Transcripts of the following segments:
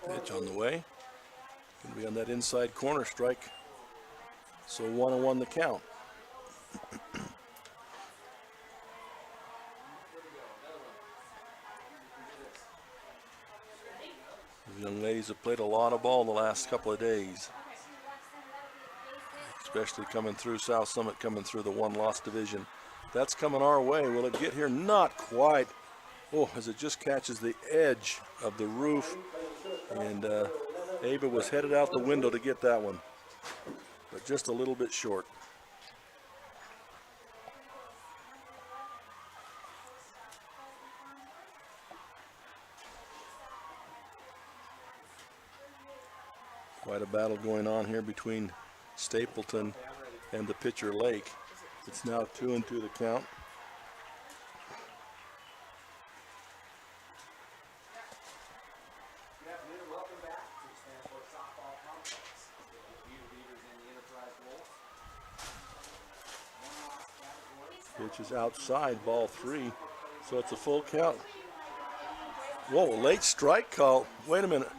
Pitch on the way. Going to be on that inside corner strike. So 1-1 the count. The young ladies have played a lot of ball the last couple of days, especially coming through South Summit, coming through the one-loss division. That's coming our way. Will it get here? Not quite. Oh, as it just catches the edge of the roof. And Ava was headed out the window to get that one, but just a little bit short. Quite a battle going on here between Stapleton and the pitcher Lake. It's now 2-2 the count. Pitch is outside, ball 3, so it's a full count. Whoa, late strike call. Wait a minute.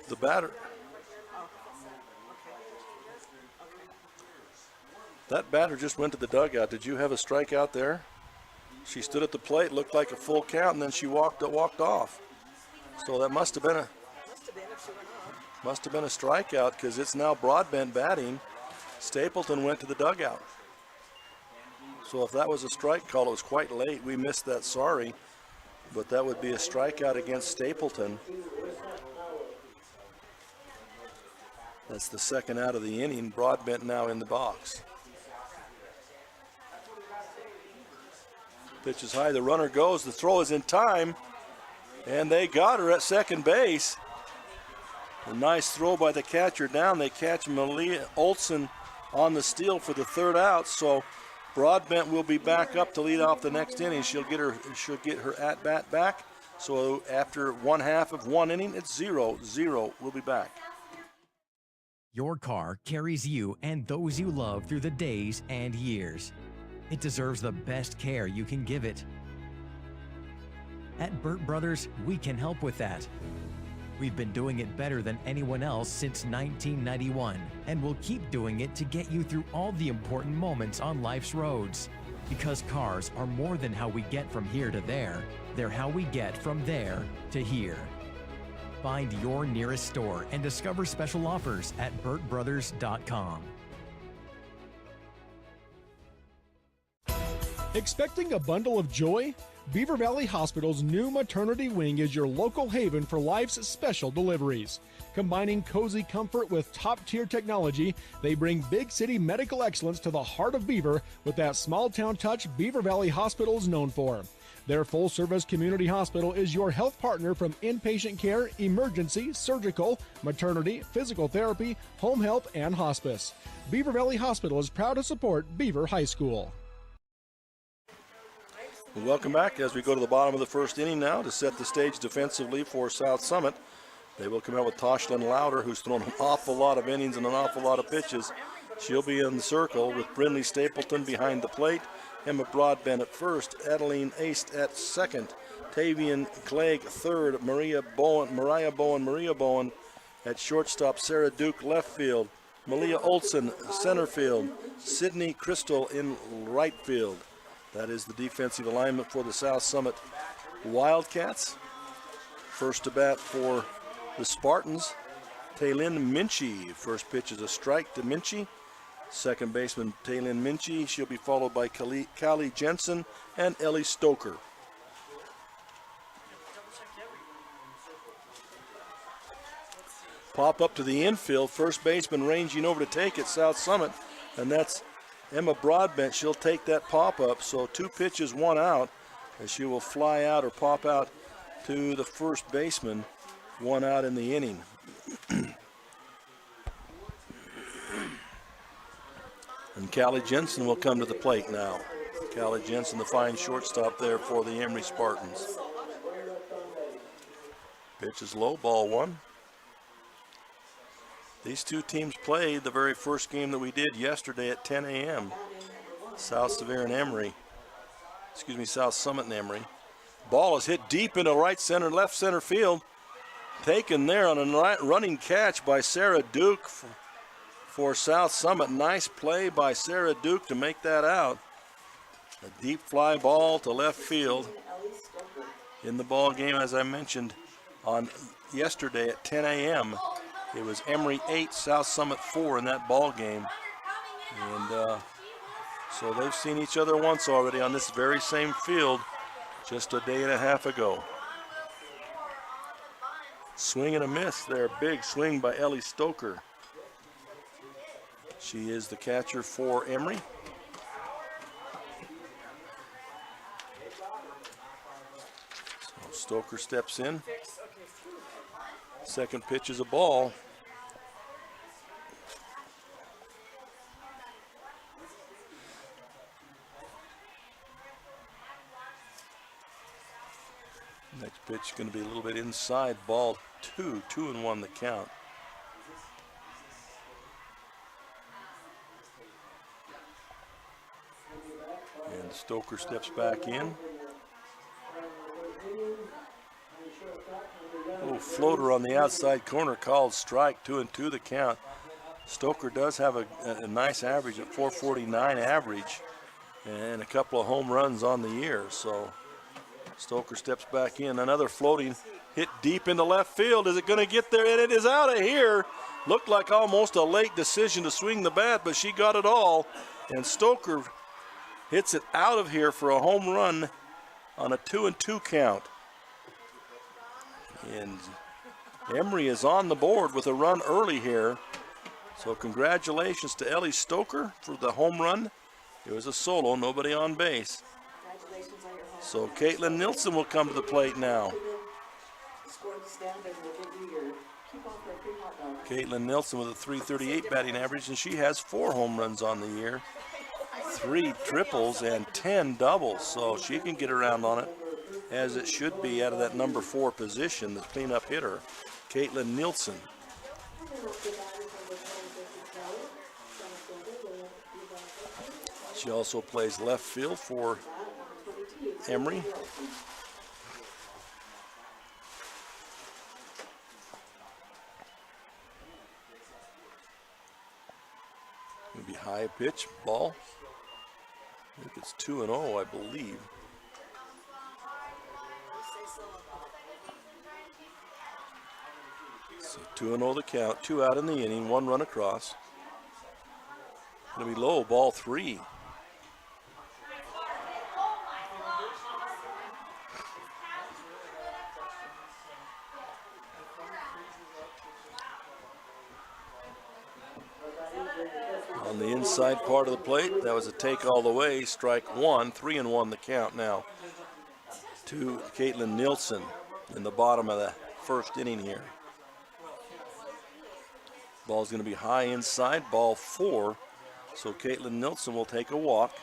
The batter. That batter just went to the dugout. Did you have a strikeout there? She stood at the plate, looked like a full count, and then she walked off. So that must have been a strikeout, because it's now Broadbent batting. Stapleton went to the dugout. So if that was a strike call, it was quite late. We missed that, sorry. But that would be a strikeout against Stapleton. That's the second out of the inning. Broadbent now in the box. Pitch is high, the runner goes, the throw is in time, and they got her at second base. A nice throw by the catcher down. They catch Malia Olson on the steal for the third out, so Broadbent will be back up to lead off the next inning. She'll get her at-bat back. So after one half of one inning, it's 0-0. We'll be back. Your car carries you and those you love through the days and years. It deserves the best care you can give it. At Burt Brothers, we can help with that. We've been doing it better than anyone else since 1991, and we'll keep doing it to get you through all the important moments on life's roads. Because cars are more than how we get from here to there, they're how we get from there to here. Find your nearest store and discover special offers at burtbrothers.com. Expecting a bundle of joy? Beaver Valley Hospital's new maternity wing is your local haven for life's special deliveries. Combining cozy comfort with top-tier technology, they bring big city medical excellence to the heart of Beaver with that small-town touch Beaver Valley Hospital is known for. Their full-service community hospital is your health partner from inpatient care, emergency, surgical, maternity, physical therapy, home health, and hospice. Beaver Valley Hospital is proud to support Beaver High School. Welcome back as we go to the bottom of the first inning now to set the stage defensively for South Summit. They will come out with Toshlin Louder, who's thrown an awful lot of innings and an awful lot of pitches. She'll be in the circle with Brindley Stapleton behind the plate, Emma Broadbent at first, Adeline Aist at second, Tavian Clegg third, Maria Bowen at shortstop, Sarah Duke left field, Malia Olson center field, Sydney Crystal in right field. That is the defensive alignment for the South Summit Wildcats. First to bat for the Spartans, Taylin Minchie. First pitch is a strike to Minchie. Second baseman Taylin Minchie. She'll be followed by Callie Jensen and Ellie Stoker. Pop up to the infield. First baseman ranging over to take it, South Summit, and that's Emma Broadbent. She'll take that pop-up, so 2 pitches, 1 out, as she will fly out or pop out to the first baseman, 1 out in the inning. And Callie Jensen will come to the plate now. Callie Jensen, the fine shortstop there for the Emery Spartans. Pitch is low, ball 1. These two teams played the very first game that we did yesterday at 10 a.m. South Summit and Emery. Ball is hit deep into right center, left center field. Taken there on a running catch by Sarah Duke for South Summit. Nice play by Sarah Duke to make that out. A deep fly ball to left field. In the ball game, as I mentioned, on yesterday at 10 a.m. It was Emery 8, South Summit 4 in that ball game. And so they've seen each other once already on this very same field just a day and a half ago. Swing and a miss there. Big swing by Ellie Stoker. She is the catcher for Emery. So Stoker steps in. Second pitch is a ball. Next pitch is going to be a little bit inside, ball 2, 2-1 the count. And Stoker steps back in. Little floater on the outside corner called strike, 2-2 the count. Stoker does have a nice average at 449 average and a couple of home runs on the year. So Stoker steps back in. Another floating hit deep into left field. Is it going to get there? And it is out of here. Looked like almost a late decision to swing the bat, but she got it all. And Stoker hits it out of here for a home run on a 2-2 count. And Emery is on the board with a run early here. So congratulations to Ellie Stoker for the home run. It was a solo, nobody on base. So Caitlin Nilsson will come to the plate now. Caitlin Nilsson with a .338 batting average, and she has 4 home runs on the year, 3 triples and 10 doubles. So she can get around on it as it should be out of that number 4 position, the cleanup hitter, Caitlin Nilsson. She also plays left field for Emery. It'll be high pitch ball. I think it's 2-0, I believe. So 2-0 the count, 2 out in the inning, 1 run across. Gonna be low, ball 3. On the inside part of the plate, that was a take all the way, strike 1, 3-1 the count now to Caitlin Nilsson in the bottom of the first inning here. Ball's going to be high inside, ball 4. So Caitlin Nilsson will take a walk.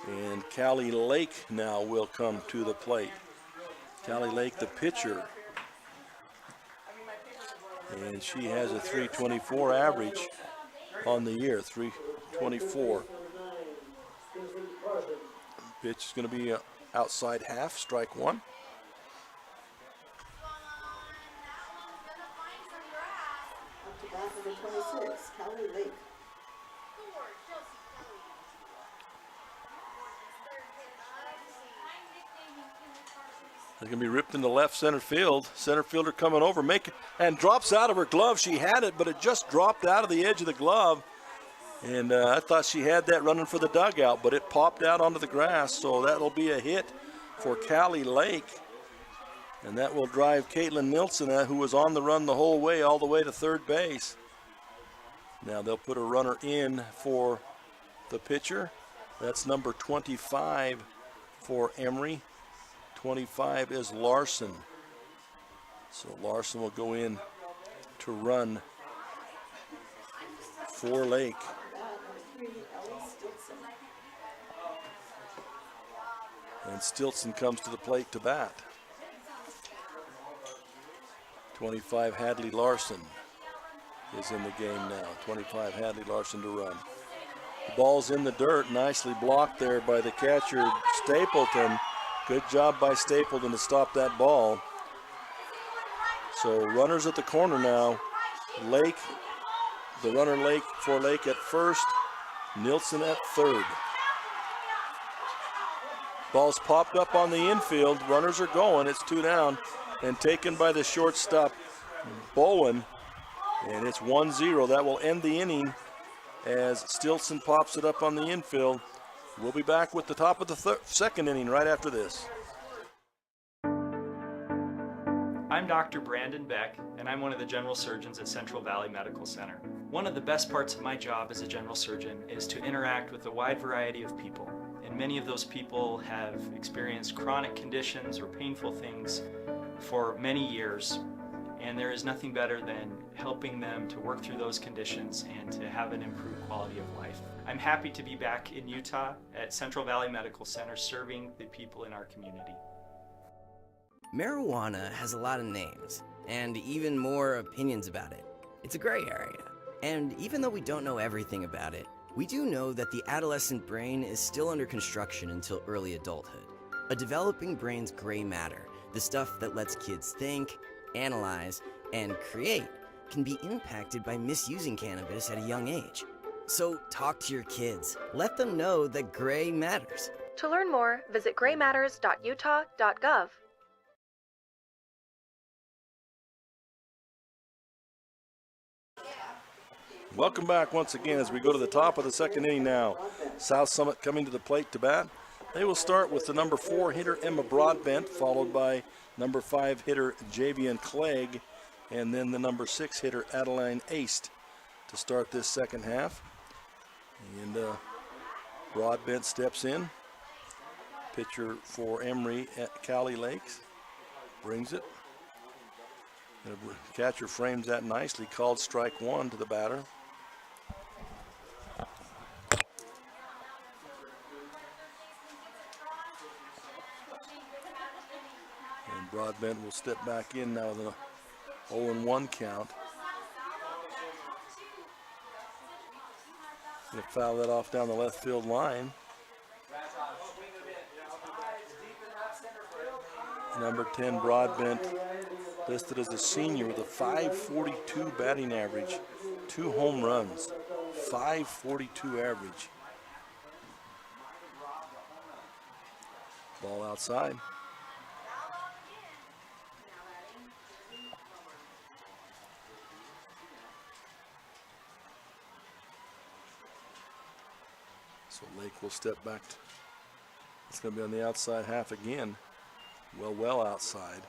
And Callie Lake now will come to the plate. Callie Lake, the pitcher. And she has a .324 average on the year, .324. Pitch is going to be outside half, strike 1. It's going to be ripped into left center field. Center fielder coming over, and drops out of her glove. She had it, but it just dropped out of the edge of the glove. And I thought she had that running for the dugout, but it popped out onto the grass. So that'll be a hit for Callie Lake. And that will drive Caitlin Nilsson, who was on the run the whole way, all the way to third base. Now they'll put a runner in for the pitcher. That's number 25 for Emery. 25 is Larson. So Larson will go in to run for Lake. And Stilson comes to the plate to bat. 25 Hadley Larson is in the game now. 25 Hadley Larson to run. The ball's in the dirt, nicely blocked there by the catcher Stapleton. Good job by Stapleton to stop that ball. So runners at the corner now. Lake, the runner Lake for Lake at first, Nielsen at third. Ball's popped up on the infield. Runners are going. It's 2 down and taken by the shortstop Bowen. And it's 1-0. That will end the inning as Stilson pops it up on the infield. We'll be back with the top of the second inning right after this. I'm Dr. Brandon Beck, and I'm one of the general surgeons at Central Valley Medical Center. One of the best parts of my job as a general surgeon is to interact with a wide variety of people. And many of those people have experienced chronic conditions or painful things for many years. And there is nothing better than helping them to work through those conditions and to have an improved quality of life. I'm happy to be back in Utah at Central Valley Medical Center serving the people in our community. Marijuana has a lot of names, and even more opinions about it. It's a gray area. And even though we don't know everything about it, we do know that the adolescent brain is still under construction until early adulthood. A developing brain's gray matter, the stuff that lets kids think, analyze, and create, can be impacted by misusing cannabis at a young age. So talk to your kids. Let them know that gray matters. To learn more, visit graymatters.utah.gov. Welcome back once again as we go to the top of the second inning now. South Summit coming to the plate to bat. They will start with the number 4 hitter Emma Broadbent, followed by number 5 hitter Javian Clegg, and then the number 6 hitter Adeline Aist to start this second half. And Broadbent steps in. Pitcher for Emery at Cali Lakes brings it. The catcher frames that nicely, called strike 1 to the batter. And Broadbent will step back in now with a 0-1 count. Gonna foul that off down the left field line. Number 10, Broadbent, listed as a senior with a .542 batting average, 2 home runs, .542 average. Ball outside. So Lake will step back. It's going to be on the outside half again. Well outside.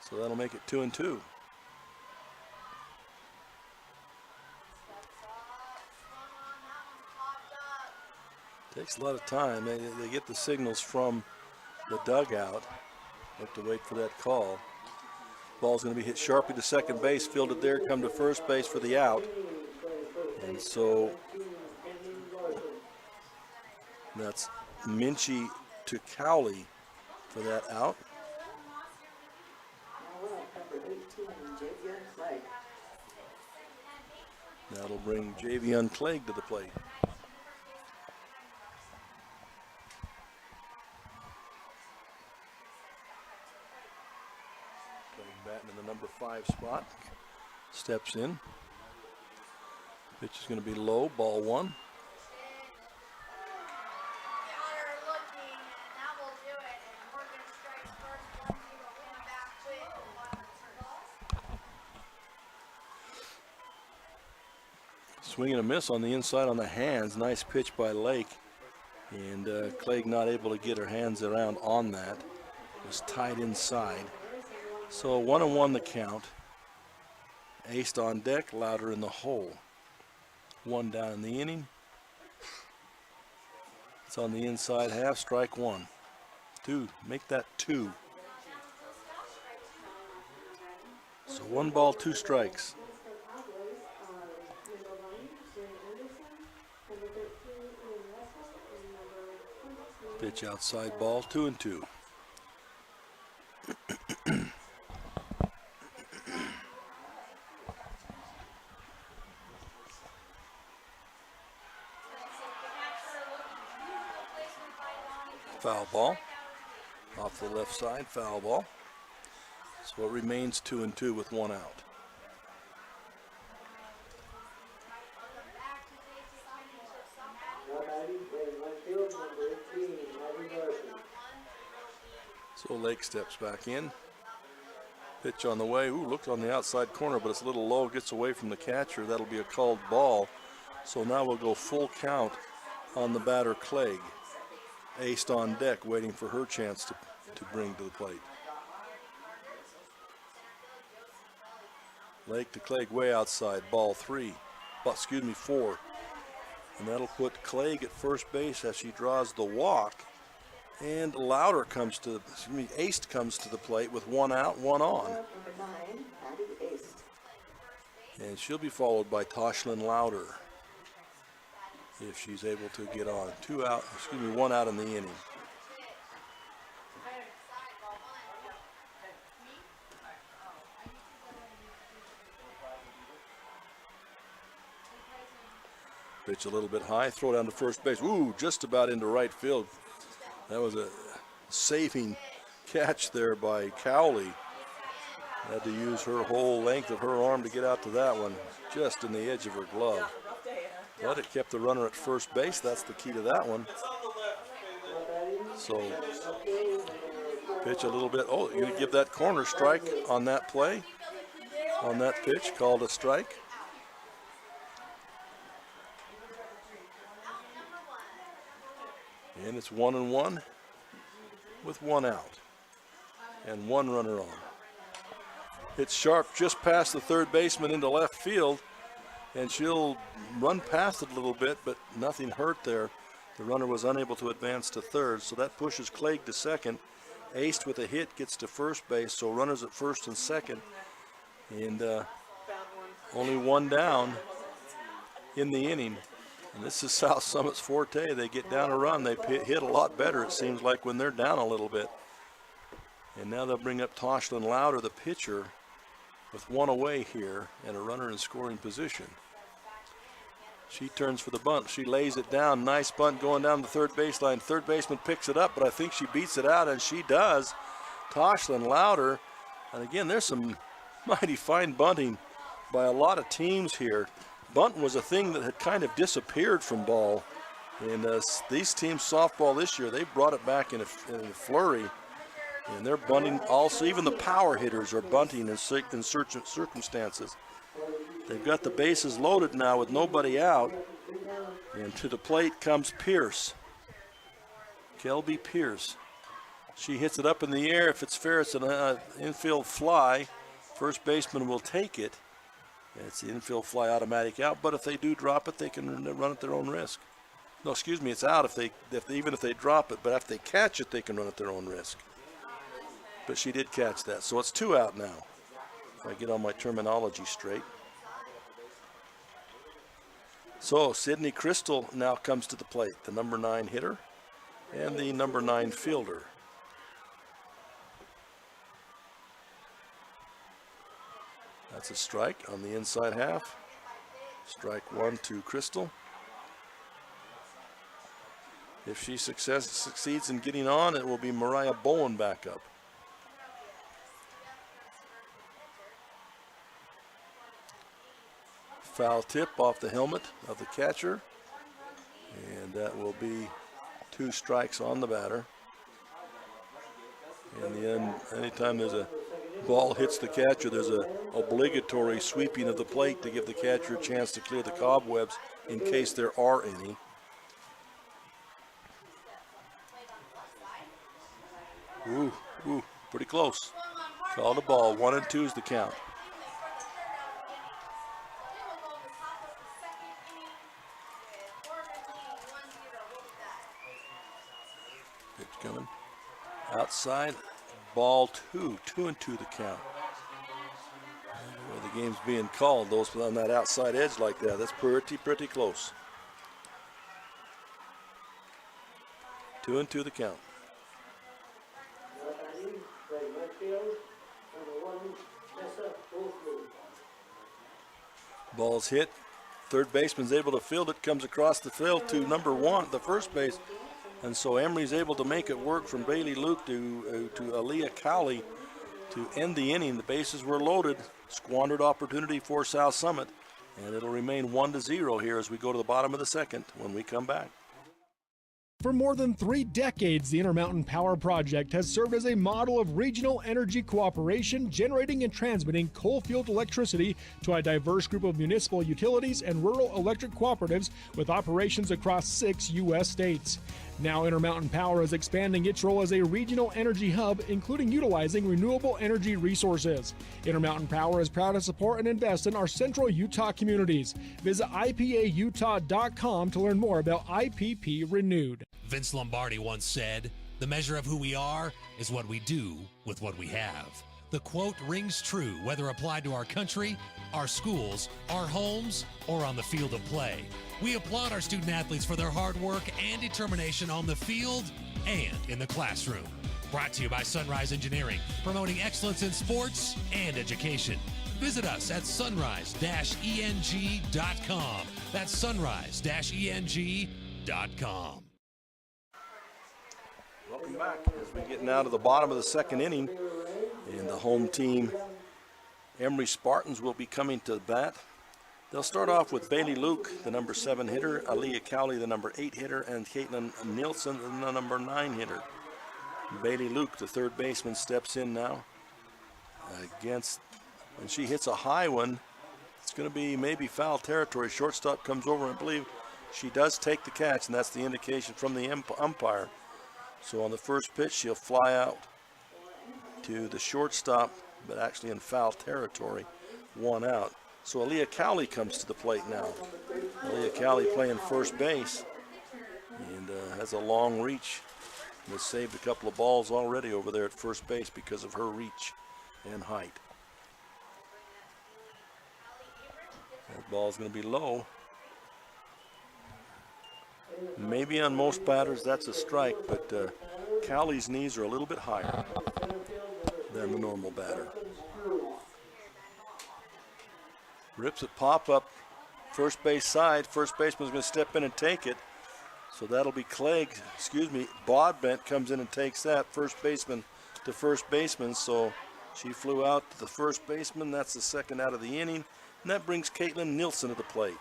So that'll make it 2-2. Takes a lot of time. They get the signals from the dugout. Have to wait for that call. Ball's going to be hit sharply to second base, fielded there, come to first base for the out. And so that's Minchie to Cowley for that out. That'll bring Javian Clegg to the plate. Clegg batting in the number 5 spot. Steps in. Pitch is going to be low, ball 1. Swing and a miss on the inside on the hands. Nice pitch by Lake. And Clegg not able to get her hands around on that. Was tied inside. So 1-1 the count. Aced on deck, Louder in the hole. 1 down in the inning. It's on the inside half, strike 1. 2, make that 2. So 1 ball, 2 strikes. Pitch outside ball, 2-2. Foul ball. Off the left side, foul ball. So it remains 2-2 with one out. So Lake steps back in. Pitch on the way. Ooh, looked on the outside corner, but it's a little low. Gets away from the catcher. That'll be a called ball. So now we'll go full count on the batter, Clegg. Aced on deck, waiting for her chance to bring to the plate. Lake to Clegg way outside. Ball 3. Excuse me, 4. And that'll put Clegg at first base as she draws the walk. And Lauder comes to, Aced comes to the plate with one out, one on. And she'll be followed by Toshlyn Lauder if she's able to get on. One out in the inning. Pitch a little bit high, throw down to first base. Ooh, just about into right field. That was a saving catch there by Cowley. Had to use her whole length of her arm to get out to that one, just in the edge of her glove. But it kept the runner at first base. That's the key to that one. So, pitch a little bit. Oh, you're going to give that corner strike on that play? On that pitch, called a strike. And it's 1-1 with one out and one runner on. It's sharp just past the third baseman into left field, and she'll run past it a little bit, but nothing hurt there. The runner was unable to advance to third, so that pushes Clegg to second. Aced with a hit gets to first base, so runners at first and second. And only one down in the inning. And this is South Summit's forte. They get down a run. They hit a lot better, it seems like, when they're down a little bit. And now they'll bring up Toshlyn Lauder, the pitcher, with one away here and a runner in scoring position. She turns for the bunt. She lays it down. Nice bunt going down the third baseline. Third baseman picks it up, but I think she beats it out, and she does. Toshlyn Lauder. And again, there's some mighty fine bunting by a lot of teams here. Bunting was a thing that had kind of disappeared from ball. And these teams, softball this year, they brought it back in a flurry. And they're bunting also. Even the power hitters are bunting in certain circumstances. They've got the bases loaded now with nobody out. And to the plate comes Pierce. Kelby Pierce. She hits it up in the air. If it's fair, it's an infield fly. First baseman will take it. It's the infield fly, automatic out, but if they do drop it, they can run at their own risk. No, excuse me, it's out even if they drop it, but if they catch it, they can run at their own risk. But she did catch that, so it's 2 out now, if I get all my terminology straight. So Sydney Crystal now comes to the plate, the number 9 hitter and the number 9 fielder. That's a strike on the inside half. Strike 1 to Crystal. If she succeeds in getting on, it will be Mariah Bowen back up. Foul tip off the helmet of the catcher. And that will be 2 strikes on the batter. In the end, anytime there's a ball hits the catcher, there's an obligatory sweeping of the plate to give the catcher a chance to clear the cobwebs in case there are any. Ooh, pretty close. Called a ball. 1-2 is the count. Pitch coming. Outside. Ball 2, 2-2 the count. Well, the game's being called, those on that outside edge like that. That's pretty close. 2-2 the count. Ball's hit. Third baseman's able to field it. Comes across the field to number 1, the first base. And so Emery's able to make it work from Bailey Luke to Aaliyah Cowley to end the inning. The bases were loaded. Squandered opportunity for South Summit. And it'll remain 1-0 here as we go to the bottom of the second when we come back. For more than 3 decades, the Intermountain Power Project has served as a model of regional energy cooperation, generating and transmitting coal-fueled electricity to a diverse group of municipal utilities and rural electric cooperatives with operations across 6 U.S. states. Now Intermountain Power is expanding its role as a regional energy hub, including utilizing renewable energy resources. Intermountain Power is proud to support and invest in our central Utah communities. Visit ipautah.com to learn more about IPP Renewed. Vince Lombardi once said, "The measure of who we are is what we do with what we have." The quote rings true whether applied to our country, our schools, our homes, or on the field of play. We applaud our student athletes for their hard work and determination on the field and in the classroom. Brought to you by Sunrise Engineering, promoting excellence in sports and education. Visit us at sunrise-eng.com. That's sunrise-eng.com. Welcome back as we get now to the bottom of the second inning. And the home team, Emery Spartans, will be coming to bat. They'll start off with Bailey Luke, the number 7 hitter, Aaliyah Cowley, the number 8 hitter, and Caitlin Nielsen, the number 9 hitter. Bailey Luke, the third baseman, steps in now against, and she hits a high one. It's going to be maybe foul territory. Shortstop comes over, and I believe she does take the catch, and that's the indication from the umpire. So on the first pitch, she'll fly out to the shortstop, but actually in foul territory, 1 out. So Aaliyah Cowley comes to the plate now. Aaliyah Cowley playing first base and has a long reach. Has saved a couple of balls already over there at first base because of her reach and height. That ball's going to be low. Maybe on most batters that's a strike, but Cowley's knees are a little bit higher than the normal batter. Rips it pop up first base side. First baseman's going to step in and take it. So that'll be Bodbent comes in and takes that. First baseman to first baseman. So she flew out to the first baseman. That's the second out of the inning. And that brings Caitlin Nielsen to the plate.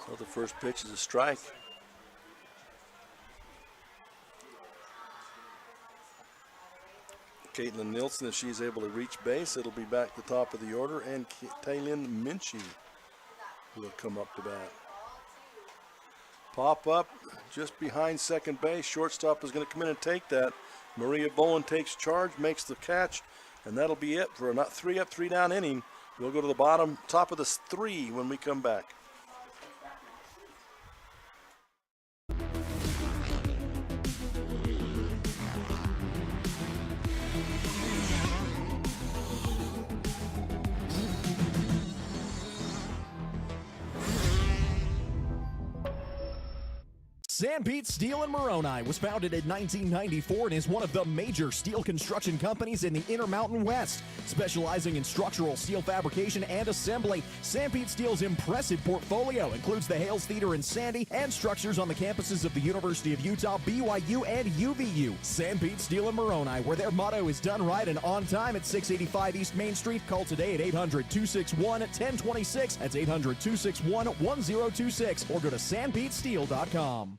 So the first pitch is a strike. Caitlin Nielsen, if she's able to reach base, it'll be back to the top of the order, and Taylin Minchie will come up to bat. Pop up just behind second base. Shortstop is going to come in and take that. Maria Bowen takes charge, makes the catch, and that'll be it for a 3-up, 3-down inning. We'll go to the top of the 3 when we come back. Sanpete Steel in Moroni was founded in 1994 and is one of the major steel construction companies in the Intermountain West. Specializing in structural steel fabrication and assembly, Sanpete Steel's impressive portfolio includes the Hales Theater in Sandy and structures on the campuses of the University of Utah, BYU, and UVU. Sanpete Steel in Moroni, where their motto is done right and on time at 685 East Main Street. Call today at 800-261-1026. That's 800-261-1026. Or go to sanpetesteel.com.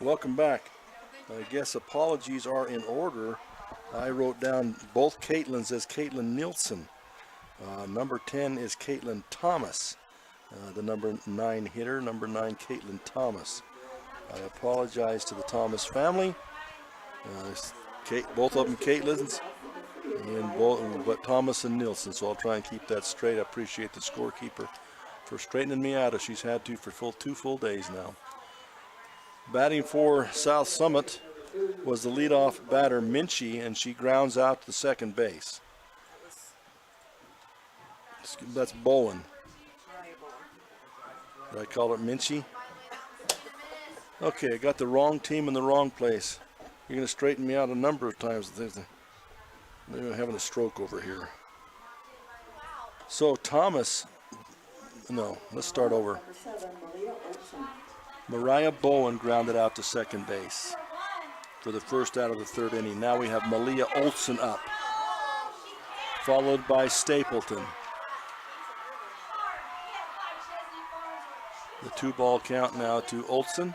Welcome back. I guess apologies are in order. I wrote down both Caitlins as Caitlin Nielsen. Number 10 is Caitlin Thomas, the number 9 hitter, number 9 Caitlin Thomas. I apologize to the Thomas family. Both of them Caitlins, but Thomas and Nielsen, so I'll try and keep that straight. I appreciate the scorekeeper for straightening me out as she's had to for 2 full days now. Batting for South Summit was the leadoff batter, Minchie, and she grounds out to second base. That's Bowen. Did I call it Minchie? Okay, I got the wrong team in the wrong place. You're going to straighten me out a number of times. Maybe I'm having a stroke over here. So Thomas, no, let's start over. Mariah Bowen grounded out to second base for the first out of the third inning. Now we have Malia Olson up, followed by Stapleton. The 2-ball count now to Olson.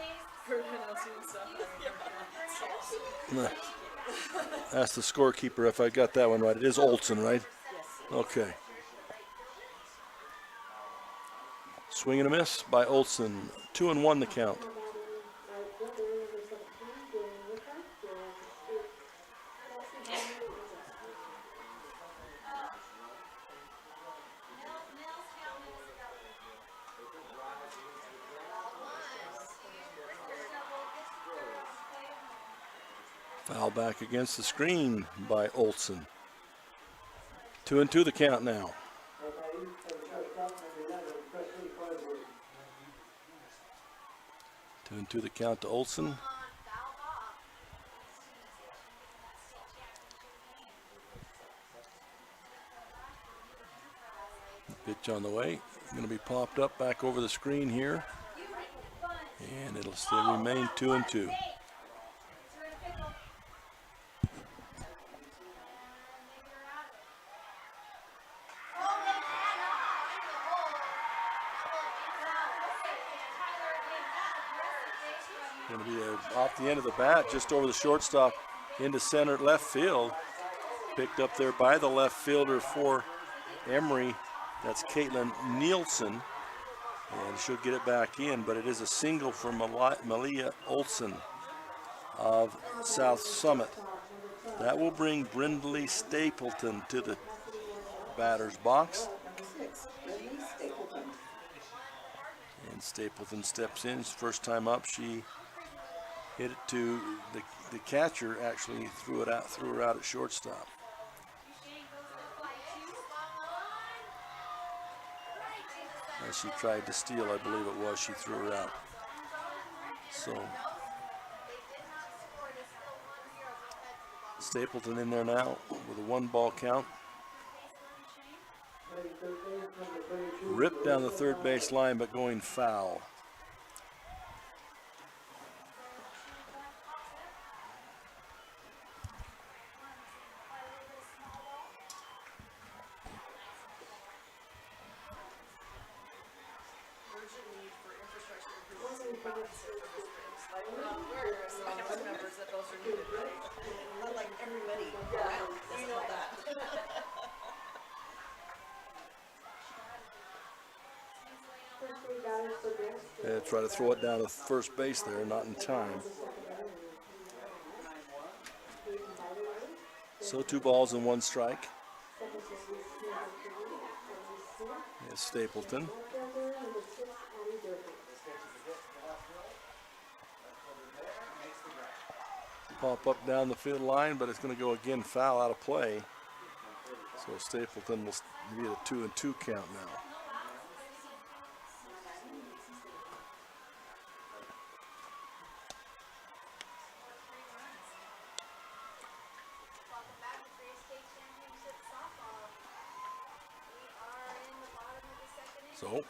Ask the scorekeeper if I got that one right. It is Olson, right? Okay. Swing and a miss by Olson. 2-1 the count. Foul back against the screen by Olson. 2-2 the count now. 2-2 the count to Olson. Pitch on the way. Going to be popped up back over the screen here. And it'll still remain 2-2. Going to be off the end of the bat, just over the shortstop into center left field. Picked up there by the left fielder for Emery. That's Caitlin Nielsen. And she'll get it back in, but it is a single for Malia Olson of South Summit. That will bring Brindley Stapleton to the batter's box. And Stapleton steps in. First time up, she hit it to the catcher. Actually threw her out at shortstop. As she tried to steal, I believe it was, she threw her out. So Stapleton in there now with a 1-ball count. Ripped down the third base line, but going foul. Try to throw it down to first base there, not in time. So 2 balls and 1 strike. Here's Stapleton. Pop up down the field line, but it's going to go again foul out of play. So Stapleton will be at a 2-2 count now. So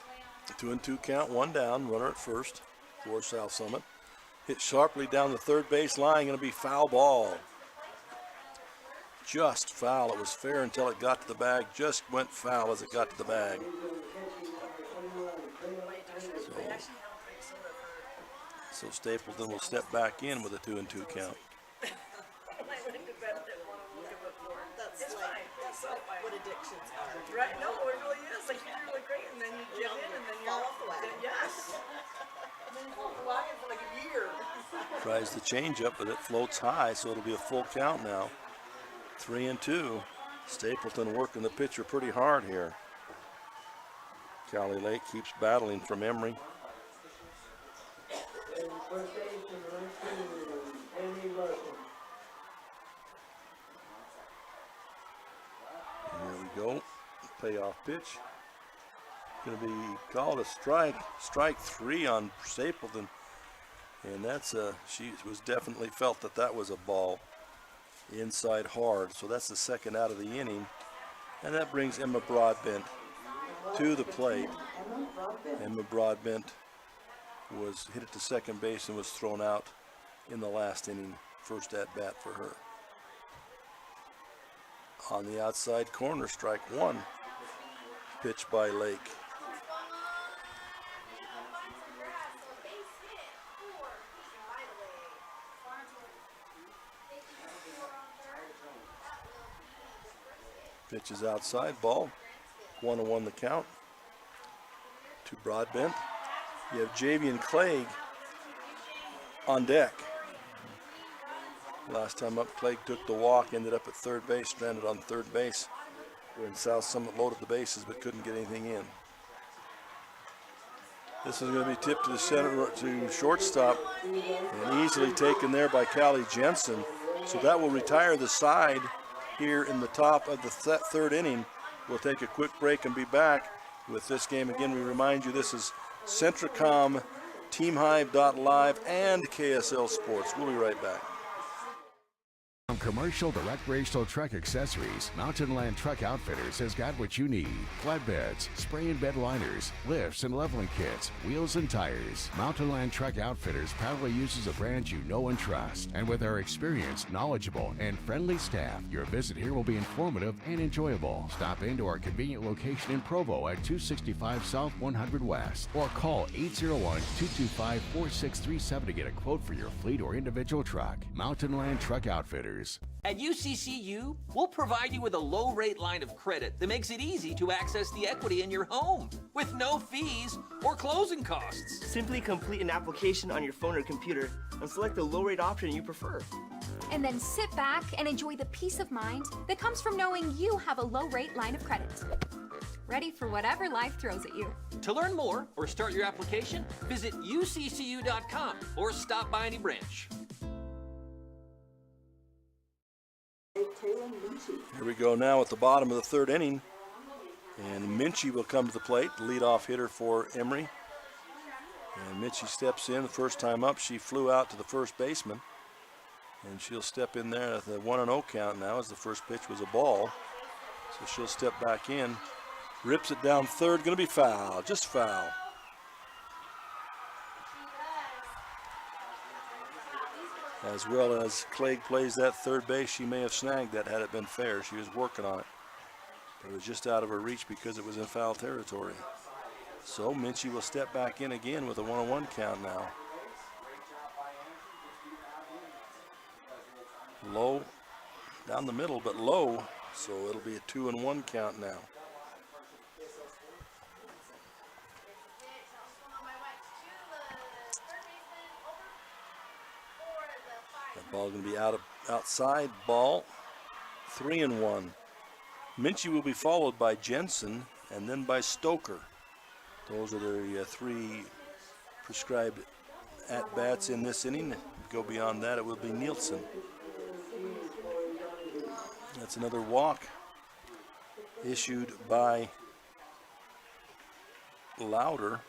2-2 count, 1 down, runner at first for South Summit. Hit sharply down the third base line, going to be foul ball. Just foul. It was fair until it got to the bag. Just went foul as it got to the bag. So Stapleton will step back in with a 2-2 count. That's like what addictions are. Right? No, it really is. Like you're really great, and then you get in, and then you're off the wagon. Yes. And then you fall off the wagon for like a year. Tries the changeup, but it floats high, so it'll be a full count now. 3-2. Stapleton working the pitcher pretty hard here. Cali Lake keeps battling from Emery. Here we go. Payoff pitch. Going to be called a strike. Strike 3 on Stapleton. And that's she was definitely felt that that was a ball inside hard. So that's the second out of the inning. And that brings Emma Broadbent to the plate. Emma Broadbent was hit at the second base and was thrown out in the last inning. First at bat for her. On the outside corner, strike 1. Pitch by Lake. Pitch is outside, ball. 1-1 the count to Broadbent. You have Javian Clegg on deck. Last time up, Clegg took the walk, ended up at third base, stranded on third base when South Summit loaded the bases but couldn't get anything in. This is going to be tipped to the center to shortstop and easily taken there by Callie Jensen. So that will retire the side here in the top of the third inning. We'll take a quick break and be back with this game. Again, we remind you this is Centricom, TeamHive.live, and KSL Sports. We'll be right back. From commercial to recreational truck accessories, Mountain Land Truck Outfitters has got what you need. Flatbeds, spray and bed liners, lifts and leveling kits, wheels and tires. Mountain Land Truck Outfitters proudly uses a brand you know and trust. And with our experienced, knowledgeable, and friendly staff, your visit here will be informative and enjoyable. Stop into our convenient location in Provo at 265 South 100 West or call 801-225-4637 to get a quote for your fleet or individual truck. Mountain Land Truck Outfitters. At UCCU, we'll provide you with a low-rate line of credit that makes it easy to access the equity in your home with no fees or closing costs. Simply complete an application on your phone or computer and select the low-rate option you prefer. And then sit back and enjoy the peace of mind that comes from knowing you have a low-rate line of credit. Ready for whatever life throws at you. To learn more or start your application, visit uccu.com or stop by any branch. Here we go now at the bottom of the third inning. And Minchie will come to the plate, the leadoff hitter for Emery. And Minchie steps in. The first time up, she flew out to the first baseman. And she'll step in there at the 1-0 count now as the first pitch was a ball. So she'll step back in. Rips it down third, going to be foul, just foul. As well as Clegg plays that third base, she may have snagged that had it been fair. She was working on it. But it was just out of her reach because it was in foul territory. So Minchie will step back in again with a 1-1 count now. Low, down the middle, but low. So it'll be a 2-1 count now. Ball going to be outside ball, 3-1. Minchie will be followed by Jensen and then by Stoker. Those are the three prescribed at-bats in this inning. Go beyond that, it will be Nielsen. That's another walk issued by Lauder.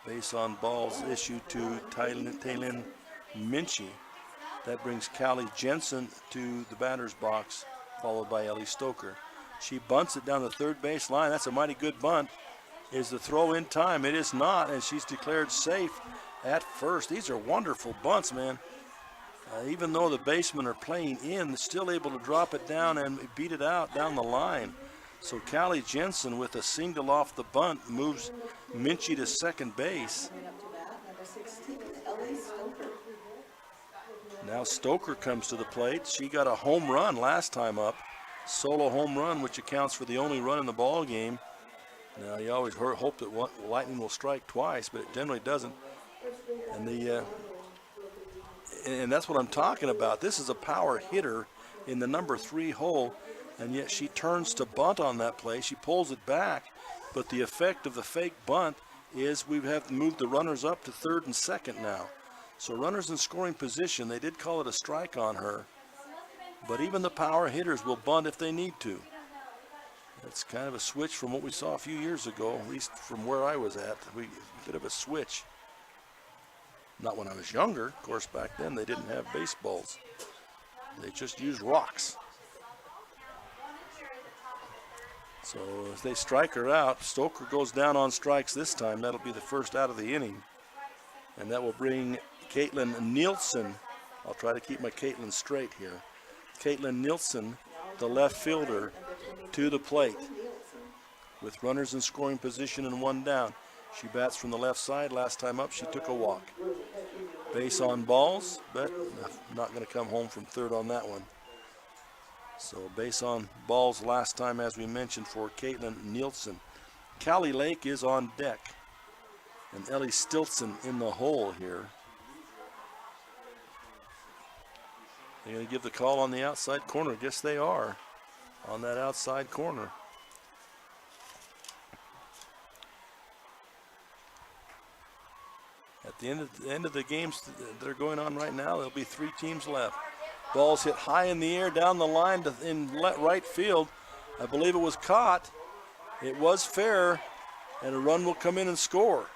Base on balls issued to Taylin Minchie. That brings Callie Jensen to the batter's box, followed by Ellie Stoker. She bunts it down the third base line. That's a mighty good bunt. Is the throw in time? It is not, and she's declared safe at first. These are wonderful bunts, man. Even though the basemen are playing in, still able to drop it down and beat it out down the line. So Callie Jensen with a single off the bunt moves Minchie to second base. Now Stoker comes to the plate. She got a home run last time up, solo home run, which accounts for the only run in the ball game. Now you always hope that lightning will strike twice, but it generally doesn't. And that's what I'm talking about. This is a power hitter in the number 3 hole, and yet she turns to bunt on that play. She pulls it back, but the effect of the fake bunt is we have moved the runners up to third and second now. So runners in scoring position, they did call it a strike on her, but even the power hitters will bunt if they need to. It's kind of a switch from what we saw a few years ago, at least from where I was at. A bit of a switch. Not when I was younger. Of course, back then they didn't have baseballs. They just used rocks. So as they strike her out, Stoker goes down on strikes this time. That'll be the first out of the inning. And that will bring Caitlin Nielsen. I'll try to keep my Caitlin straight here. Caitlin Nielsen, the left fielder, to the plate. With runners in scoring position and one down. She bats from the left side. Last time up, she took a walk. Base on balls, but not going to come home from third on that one. So base on balls last time, as we mentioned, for Caitlin Nielsen. Callie Lake is on deck. And Ellie Stilson in the hole here. They're going to give the call on the outside corner. Guess they are on that outside corner. At the end of the games that are going on right now, there'll be 3 teams left. Ball's hit high in the air down the line in right field. I believe it was caught. It was fair, and a run will come in and score.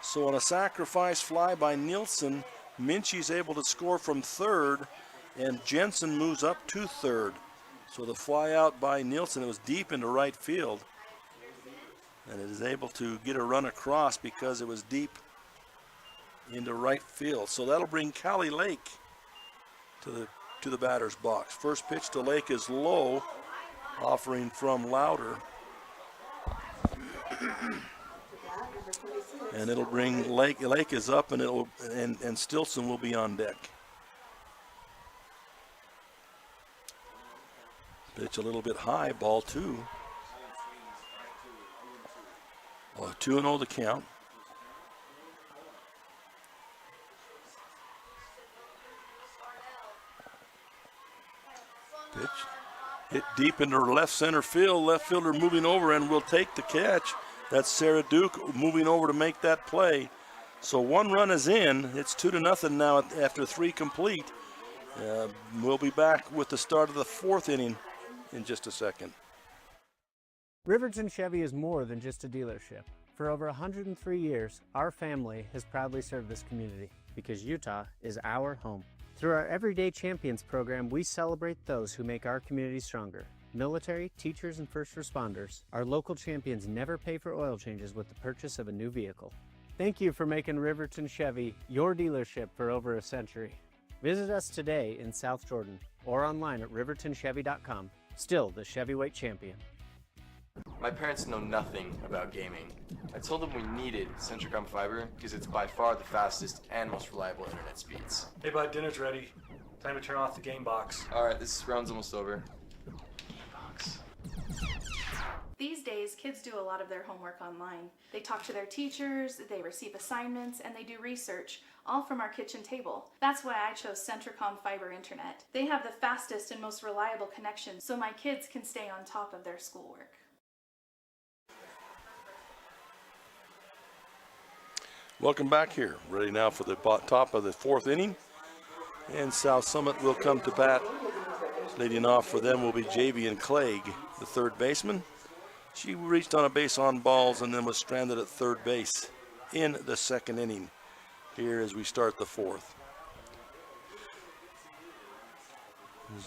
So on a sacrifice fly by Nielsen, Minchie's able to score from third, and Jensen moves up to third. So the fly out by Nielsen, it was deep into right field, and it is able to get a run across because it was deep into right field. So that'll bring Callie Lake to the batter's box. First pitch to Lake is low, offering from Louder. And it'll bring Lake is up, and and Stilson will be on deck. Pitch a little bit high, ball 2. 2-0 the count. Pitch hit deep into left center field. Left fielder moving over and will take the catch. That's Sarah Duke moving over to make that play. So 1 run is in. It's 2-0 now after 3 complete. We'll be back with the start of the 4th inning in just a second. Riverton Chevy is more than just a dealership. For over 103 years, our family has proudly served this community because Utah is our home. Through our Everyday Champions program, we celebrate those who make our community stronger. Military, teachers, and first responders, our local champions never pay for oil changes with the purchase of a new vehicle. Thank you for making Riverton Chevy your dealership for over a century. Visit us today in South Jordan or online at rivertonchevy.com. Still the Chevyweight champion. My parents know nothing about gaming. I told them we needed Centricom Fiber because it's by far the fastest and most reliable internet speeds. Hey bud, dinner's ready. Time to turn off the game box. All right, this round's almost over. These days, kids do a lot of their homework online. They talk to their teachers, they receive assignments, and they do research, all from our kitchen table. That's why I chose Centricom Fiber Internet. They have the fastest and most reliable connection, so my kids can stay on top of their schoolwork. Welcome back here. Ready now for the top of the 4th inning. And South Summit will come to bat. Leading off for them will be Javian Clegg, the third baseman. She reached on a base on balls and then was stranded at third base in the 2nd inning. Here as we start the 4th.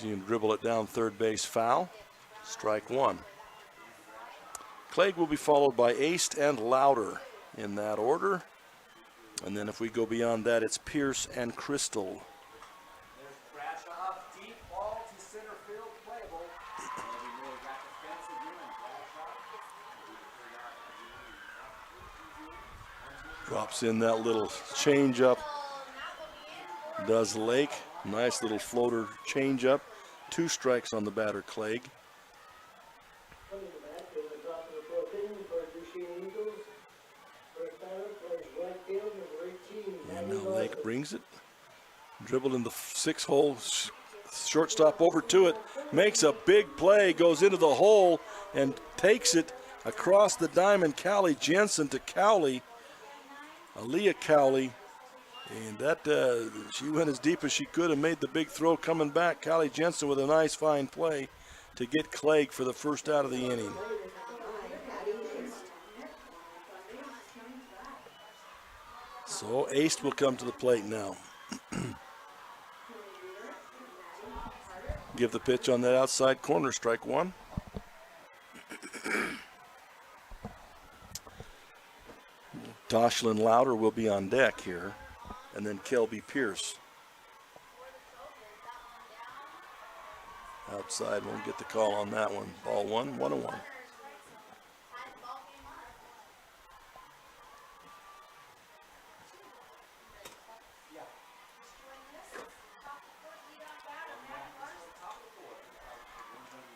You can dribble it down third base, foul. Strike 1. Clegg will be followed by Aist and Louder in that order. And then if we go beyond that, it's Pierce and Crystal. Drops in that little change up. Does Lake. Nice little floater change up. 2 strikes on the batter, Clegg. And now Lake brings it. Dribbled in the 6-hole. Shortstop over to it. Makes a big play. Goes into the hole and takes it across the diamond. Callie Jensen to Cowley. Aaliyah Cowley. And that she went as deep as she could and made the big throw coming back. Callie Jensen with a nice fine play to get Clegg for the first out of the inning. So Ace will come to the plate now. Give the pitch on that outside corner, strike one. Toshlin Louder will be on deck here, and then Kelby Pierce. Outside, won't get the call on that one. Ball one, 1-1.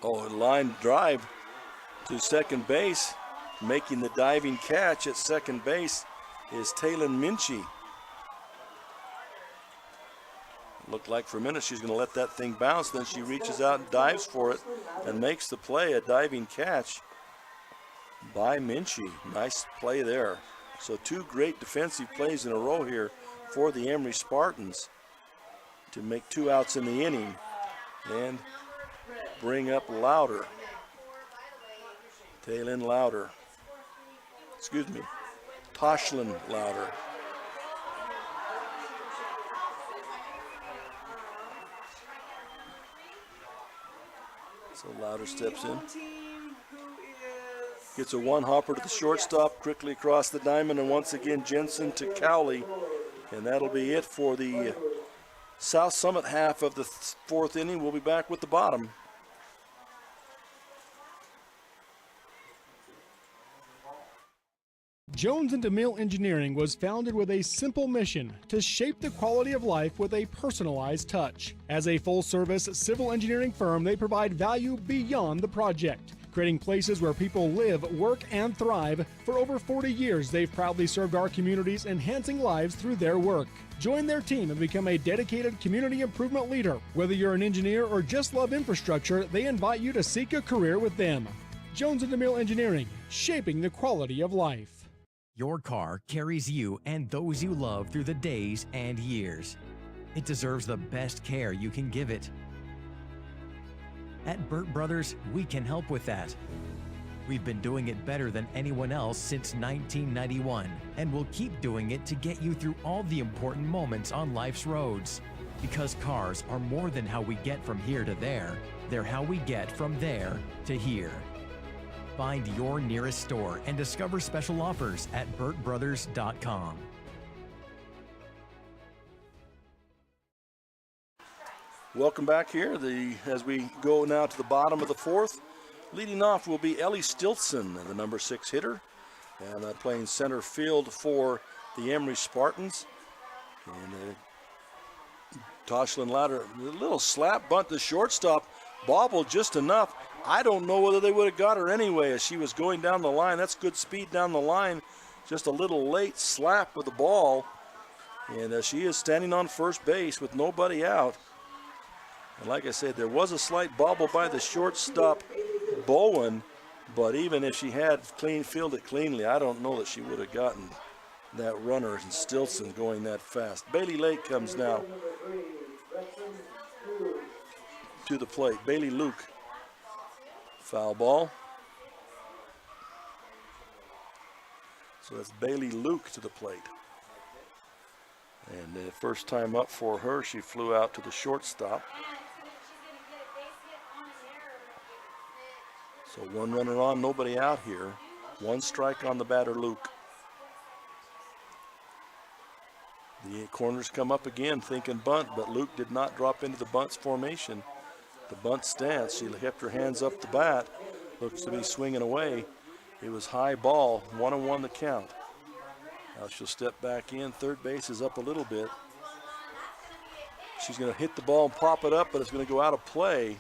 Oh, a line drive to second base. Making the diving catch at second base is Taylin Minchie. Looked like for a minute she's going to let that thing bounce. Then she reaches out and dives for it and makes the play, a diving catch by Minchie. Nice play there. So two great defensive plays in a row here for the Emery Spartans to make 2 outs in the inning and bring up Louder. Taylin Louder. Excuse me, Toshlin Louder. So Louder steps in. Gets a one hopper to the shortstop, quickly across the diamond, and once again Jensen to Cowley. And that'll be it for the South Summit half of the fourth inning. We'll be back with the bottom. Jones and DeMille Engineering was founded with a simple mission to shape the quality of life with a personalized touch. As a full-service civil engineering firm, they provide value beyond the project, creating places where people live, work, and thrive. For over 40 years, they've proudly served our communities, enhancing lives through their work. Join their team and become a dedicated community improvement leader. Whether you're an engineer or just love infrastructure, they invite you to seek a career with them. Jones and DeMille Engineering, shaping the quality of life. Your car carries you and those you love through the days and years. It deserves the best care you can give it. At Burt Brothers, we can help with that. We've been doing it better than anyone else since 1991, and we'll keep doing it to get you through all the important moments on life's roads. Because cars are more than how we get from here to there, they're how we get from there to here. Find your nearest store and discover special offers at burtbrothers.com. Welcome back here as we go now to the bottom of the fourth. Leading off will be Ellie Stilson, the number 6 hitter, and playing center field for the Emery Spartans. And Toshlin Louder, a little slap bunt to shortstop, bobbled just enough. I don't know whether they would have got her anyway as she was going down the line. That's good speed down the line. Just a little late slap with the ball. And she is standing on first base with nobody out. And like I said, there was a slight bobble by the shortstop, Bowen. But even if she had fielded cleanly, I don't know that she would have gotten that runner and Stilson going that fast. Bailey Lake comes now to the plate. Bailey Luke. Foul ball. So that's Bailey Luke to the plate. And the first time up for her, she flew out to the shortstop. So one runner on, nobody out here. One strike on the batter, Luke. The corners come up again thinking bunt, but Luke did not drop into the bunt's formation. The bunt stance, she kept her hands up the bat, looks to be swinging away. It was high ball, 1-1 the count. Now she'll step back in, third base is up a little bit. She's gonna hit the ball and pop it up, but it's gonna go out of play.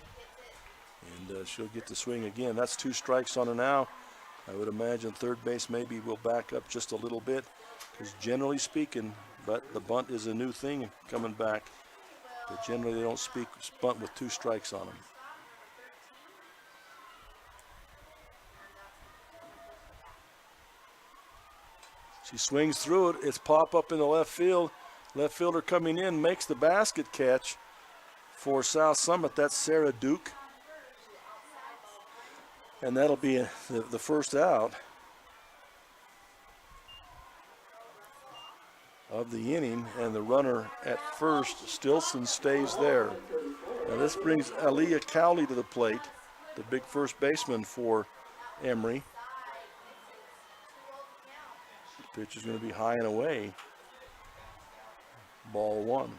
And she'll get to swing again. That's 2 strikes on her now. I would imagine third base maybe will back up just a little bit, because generally speaking, but the bunt is a new thing coming back. But generally they don't bunt with 2 strikes on them. She swings through it. It's pop up in the left field. Left fielder coming in makes the basket catch for South Summit. That's Sarah Duke. And that'll be the first out of the inning. And the runner at first, Stilson, stays there. Now this brings Aaliyah Cowley to the plate, the big first baseman for Emery. The pitch is going to be high and away. Ball one.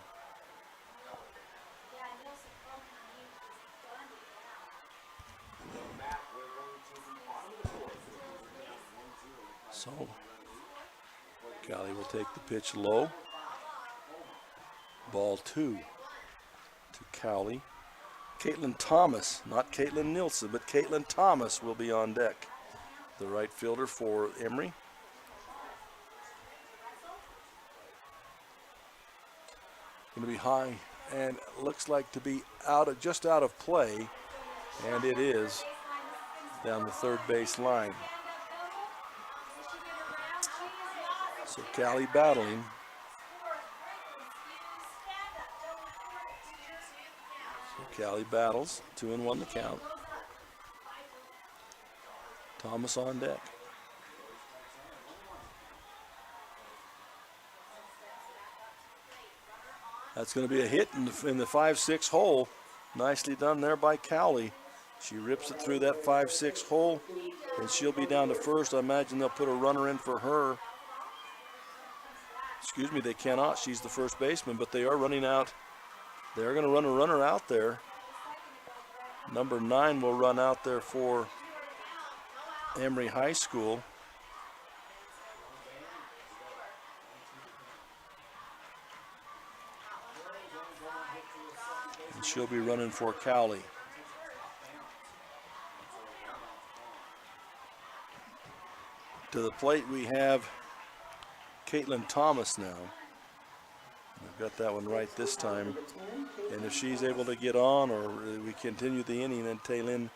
So Cowley will take the pitch low. Ball two to Cowley. Caitlin Thomas, not Caitlin Nilsson, but Caitlin Thomas will be on deck. The right fielder for Emery. Going to be high and looks like to be just out of play, and it is down the third base line. So Cowley battling. So Cowley battles, 2-1 the count. Thomas on deck. That's going to be a hit in the 5-6 hole. Nicely done there by Cowley. She rips it through that 5-6 hole, and she'll be down to first. I imagine they'll put a runner in for her. Excuse me, they cannot. She's the first baseman, but they are running out. They're going to run a runner out there. Number 9 will run out there for Emery High School. And she'll be running for Cowley. To the plate we have Caitlin Thomas now. I've got that one right this time. And if she's able to get on or we continue the inning, then Taylin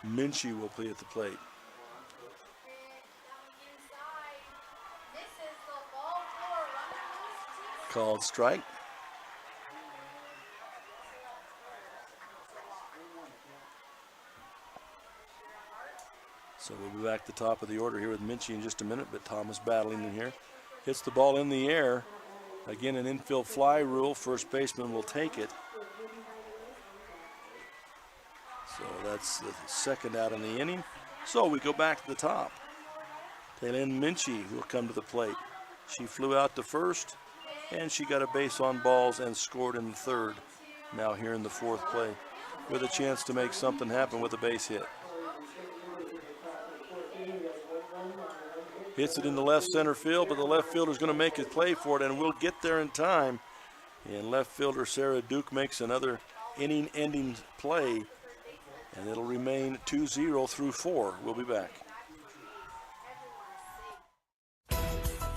Minchie will play at the plate. Called strike. So we'll be back at the top of the order here with Minchie in just a minute, but Thomas battling in here. Hits the ball in the air. Again, an infield fly rule. First baseman will take it. So that's the second out in the inning. So we go back to the top. Taylin Minchie will come to the plate. She flew out to first, and she got a base on balls and scored in the third. Now here in the fourth play with a chance to make something happen with a base hit. Hits it in the left center field, but the left fielder's going to make a play for it, and we'll get there in time. And left fielder Sarah Duke makes another inning-ending play, and it'll remain 2-0 through 4. We'll be back.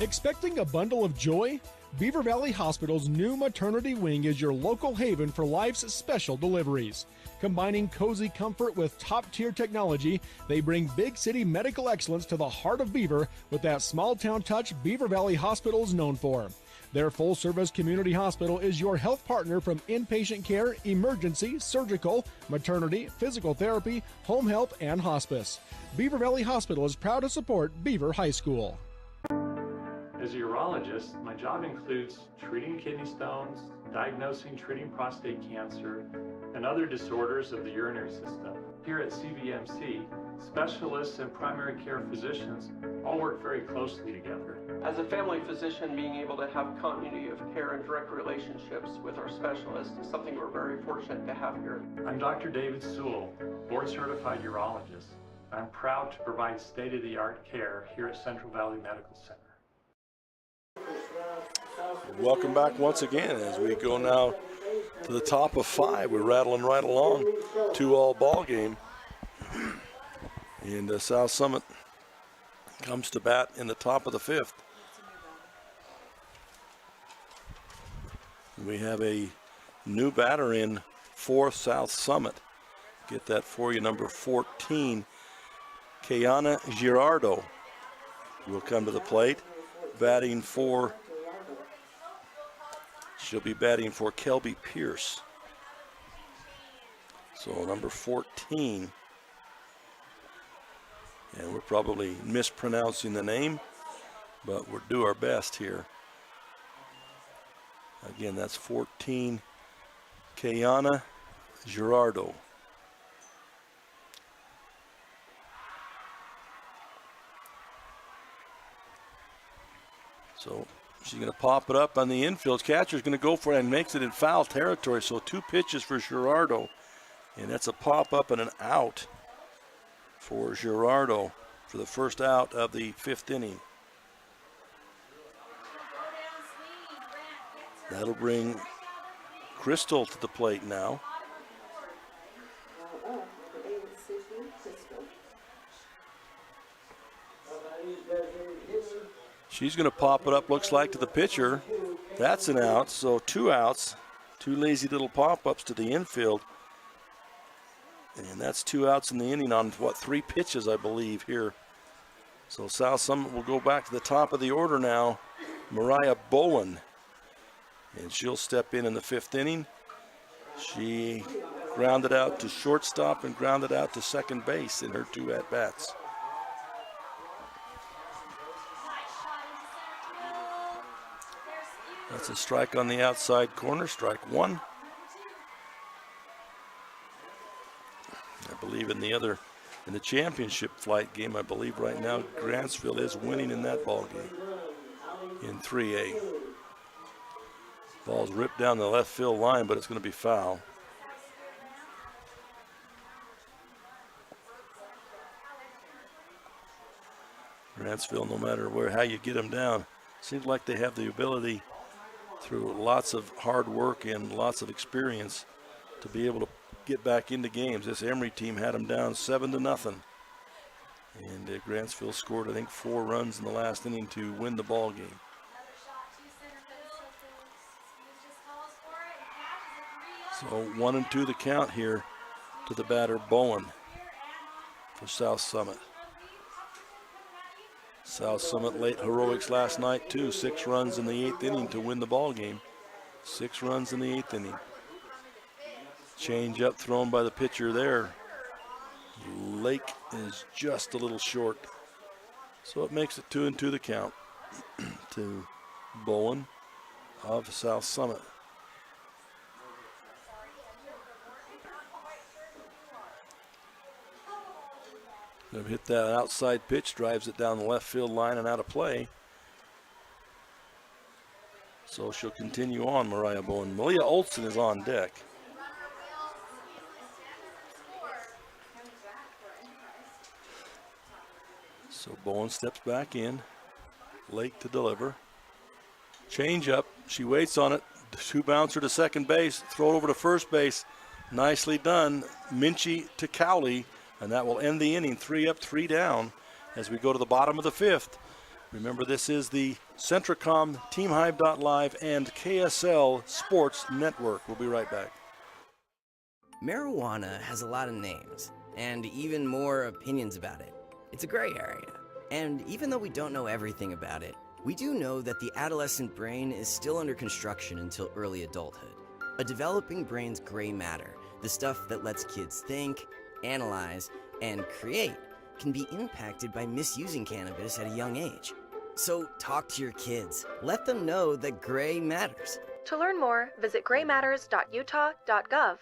Expecting a bundle of joy? Beaver Valley Hospital's new maternity wing is your local haven for life's special deliveries. Combining cozy comfort with top-tier technology, they bring big city medical excellence to the heart of Beaver with that small-town touch Beaver Valley Hospital is known for. Their full-service community hospital is your health partner from inpatient care, emergency, surgical, maternity, physical therapy, home health, and hospice. Beaver Valley Hospital is proud to support Beaver High School. As a urologist, my job includes treating kidney stones, diagnosing, treating prostate cancer, and other disorders of the urinary system. Here at CVMC, specialists and primary care physicians all work very closely together. As a family physician, being able to have continuity of care and direct relationships with our specialists is something we're very fortunate to have here. I'm Dr. David Sewell, board-certified urologist. I'm proud to provide state-of-the-art care here at Central Valley Medical Center. Welcome back once again as we go now to the top of 5. We're rattling right along. 2-all ball game. And South Summit comes to bat in the top of the 5th. We have a new batter in for South Summit. Get that for you, number 14, Kayana Girardo will come to the plate. batting for, she'll be batting for Kelby Pierce. So number 14. And we're probably mispronouncing the name, but we'll do our best here. Again, that's 14, Kayana Girardo. So she's going to pop it up on the infield. Catcher's going to go for it and makes it in foul territory. So 2 pitches for Girardo, and that's a pop up and an out for Girardo for the first out of the 5th inning. That'll bring Crystal to the plate now. She's going to pop it up, looks like, to the pitcher. That's an out, so 2 outs. 2 lazy little pop-ups to the infield. And that's 2 outs in the inning on, 3 pitches, I believe, here. So South Summit will go back to the top of the order now. Mariah Bowen. And she'll step in the 5th inning. She grounded out to shortstop and grounded out to second base in her 2 at-bats. That's a strike on the outside corner, strike 1. I believe in the championship flight game, I believe right now Grantsville is winning in that ball game in 3A. Ball's ripped down the left field line, but it's going to be foul. Grantsville, no matter how you get them down, seems like they have the ability through lots of hard work and lots of experience to be able to get back into games. This Emery team had them down 7-0. And Grantsville scored, I think, 4 runs in the last inning to win the ball game. So 1-2 the count here to the batter Bowen for South Summit. South Summit late heroics last night too. 6 runs in the 8th inning to win the ball game. 6 runs in the 8th inning. Change up thrown by the pitcher there. Lake is just a little short. So it makes it 2-2 the count to Bowen of South Summit. They've hit that outside pitch, drives it down the left field line and out of play. So she'll continue on, Mariah Bowen. Malia Olson is on deck. So Bowen steps back in. Lake to deliver. Change up. She waits on it. 2 bouncer to second base. Throw it over to first base. Nicely done. Minchie to Cowley. And that will end the inning. 3 up, 3 down as we go to the bottom of the 5th. Remember, this is the Centricom, TeamHive.live, and KSL Sports Network. We'll be right back. Marijuana has a lot of names, and even more opinions about it. It's a gray area. And even though we don't know everything about it, we do know that the adolescent brain is still under construction until early adulthood. A developing brain's gray matter, the stuff that lets kids think, analyze, and create, can be impacted by misusing cannabis at a young age. So talk to your kids. Let them know that gray matters. To learn more, visit graymatters.utah.gov.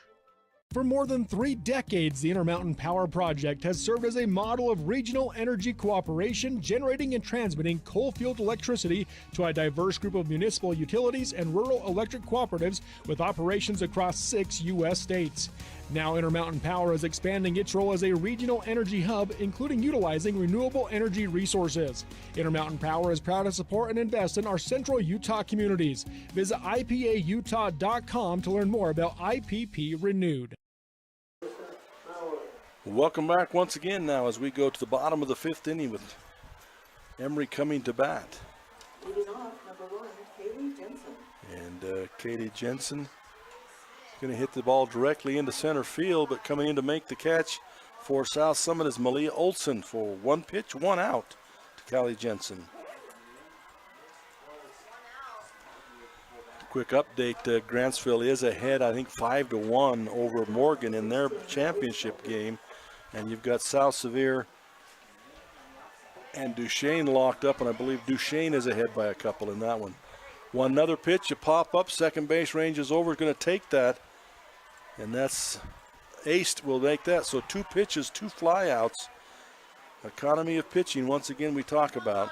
For more than 3 decades, the Intermountain Power Project has served as a model of regional energy cooperation, generating and transmitting coal-fueled electricity to a diverse group of municipal utilities and rural electric cooperatives with operations across 6 U.S. states. Now Intermountain Power is expanding its role as a regional energy hub, including utilizing renewable energy resources. Intermountain Power is proud to support and invest in our central Utah communities. Visit ipautah.com to learn more about IPP Renewed. Welcome back once again now as we go to the bottom of the 5th inning with Emery coming to bat. Leading off, number 1, Katie Jensen. And Katie Jensen going to hit the ball directly into center field, but coming in to make the catch for South Summit is Malia Olson for 1 pitch, 1 out to Callie Jensen. quick update, Grantsville is ahead, I think 5-1 over Morgan in their championship game. And you've got South Sevier and Duchesne locked up, and I believe Duchesne is ahead by a couple in that one. One another pitch, a pop up, second base range is over, going to take that. And that's aced, will make that. So 2 pitches, 2 flyouts. Economy of pitching, once again, we talk about.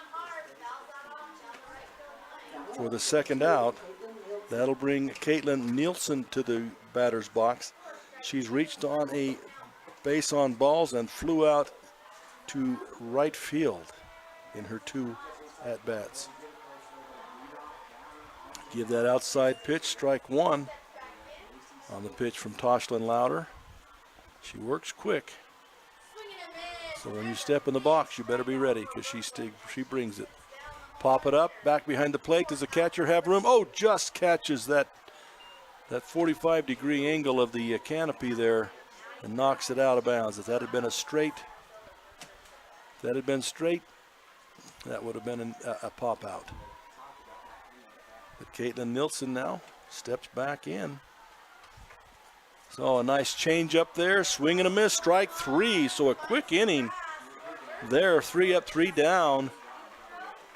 For the second out, that'll bring Caitlin Nielsen to the batter's box. She's reached on a base on balls and flew out to right field in her 2 at-bats. Give that outside pitch, strike 1 on the pitch from Toshlin Louder. She works quick. So when you step in the box, you better be ready because she brings it. Pop it up, back behind the plate. Does the catcher have room? Oh, just catches that 45-degree angle of the canopy there and knocks it out of bounds. If that had been straight, that would have been a pop out. But Caitlin Nielsen now steps back in. So a nice change up there, swing and a miss, strike 3. So a quick inning there, 3 up, 3 down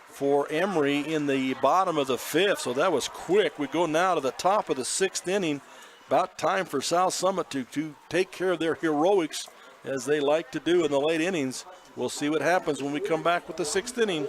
for Emery in the bottom of the 5th. So that was quick. We go now to the top of the 6th inning. About time for South Summit to take care of their heroics as they like to do in the late innings. We'll see what happens when we come back with the 6th inning.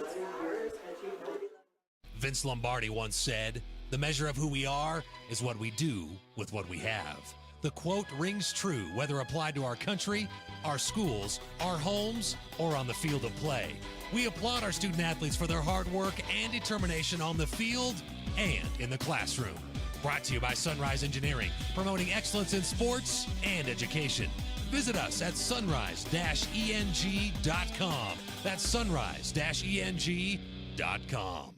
Vince Lombardi once said, "The measure of who we are is what we do with what we have." The quote rings true whether applied to our country, our schools, our homes, or on the field of play. We applaud our student athletes for their hard work and determination on the field and in the classroom. Brought to you by Sunrise Engineering, promoting excellence in sports and education. Visit us at sunrise-eng.com. That's sunrise-eng.com.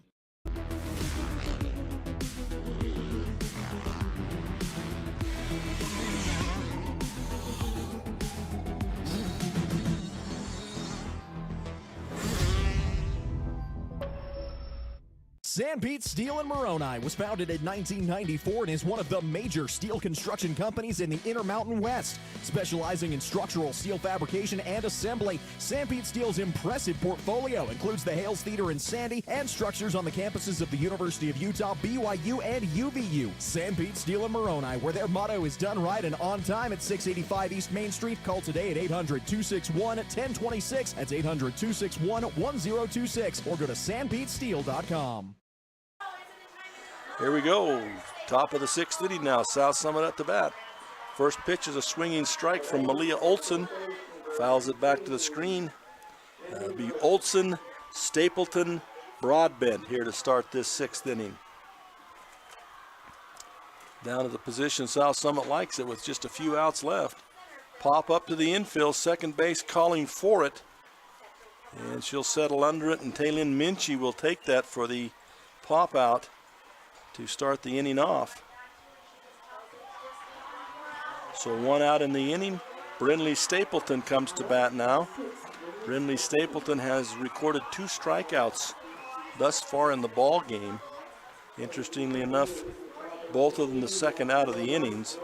Sanpete Steel in Moroni was founded in 1994 and is one of the major steel construction companies in the Intermountain West. Specializing in structural steel fabrication and assembly, Sanpete Steel's impressive portfolio includes the Hales Theater in Sandy and structures on the campuses of the University of Utah, BYU, and UVU. Sanpete Steel in Moroni, where their motto is done right and on time at 685 East Main Street. Call today at 800-261-1026. That's 800-261-1026. Or go to sanpetesteel.com. Here we go. Top of the 6th inning now. South Summit at the bat. First pitch is a swinging strike from Malia Olson. Fouls it back to the screen. It'll be Olson, Stapleton, Broadbent here to start this 6th inning. Down to the position South Summit likes it with just a few outs left. Pop up to the infield. Second base calling for it. And she'll settle under it, and Taylin Minchie will take that for the pop out to start the inning off. So 1 out in the inning. Brindley Stapleton comes to bat now. Brindley Stapleton has recorded 2 strikeouts thus far in the ball game. Interestingly enough, both of them the second out of the innings.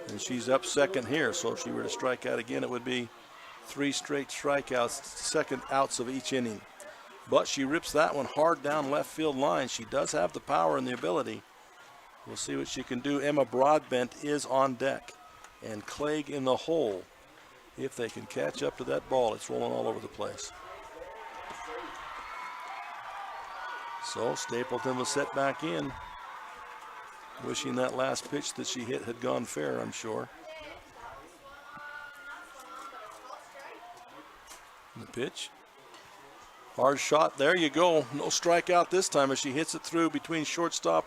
And she's up second here, so if she were to strike out again, it would be 3 straight strikeouts, second outs of each inning. But she rips that one hard down left field line. She does have the power and the ability. We'll see what she can do. Emma Broadbent is on deck. And Clegg in the hole. If they can catch up to that ball, it's rolling all over the place. So Stapleton was set back in. Wishing that last pitch that she hit had gone fair, I'm sure. The pitch. Hard shot, there you go. No strikeout this time as she hits it through between shortstop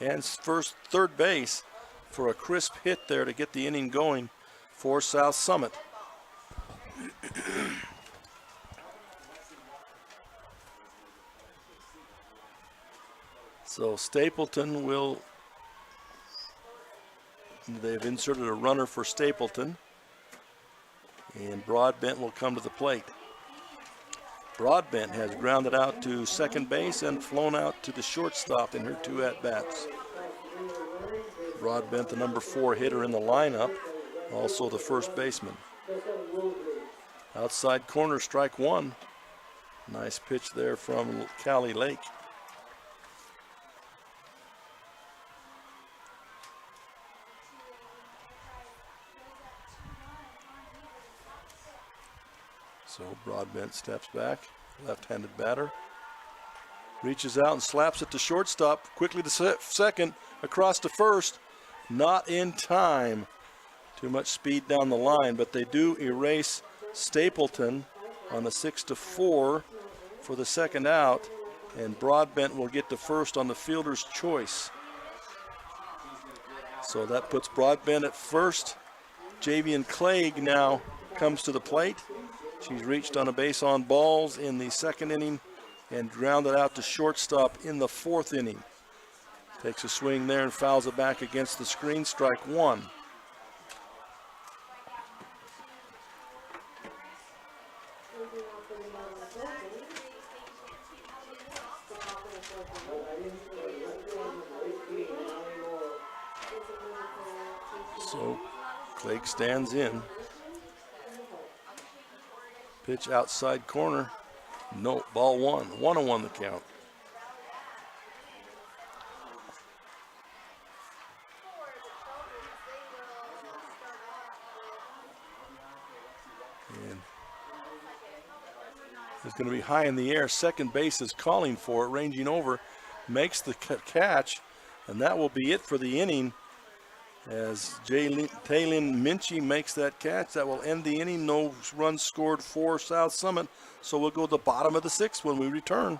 and third base for a crisp hit there to get the inning going for South Summit. So Stapleton they've inserted a runner for Stapleton, and Broadbent will come to the plate. Broadbent has grounded out to second base and flown out to the shortstop in her 2 at-bats. Broadbent, the number 4 hitter in the lineup, also the first baseman. Outside corner, strike one. Nice pitch there from Callie Lake. So Broadbent steps back, left-handed batter. Reaches out and slaps it to shortstop, quickly to second, across to first. Not in time. Too much speed down the line, but they do erase Stapleton on the 6-4 for the second out, and Broadbent will get to first on the fielder's choice. So that puts Broadbent at first. Javian Clegg now comes to the plate. She's reached on a base on balls in the second inning and grounded out to shortstop in the fourth inning. Takes a swing there and fouls it back against the screen, strike one. So Clegg stands in. Pitch outside corner. No, ball one. 1-1 the count. And it's going to be high in the air. Second base is calling for it, ranging over, makes the catch, and that will be it for the inning. As Taylin Minchie makes that catch, that will end the inning. No runs scored for South Summit, so we'll go to the bottom of the sixth when we return.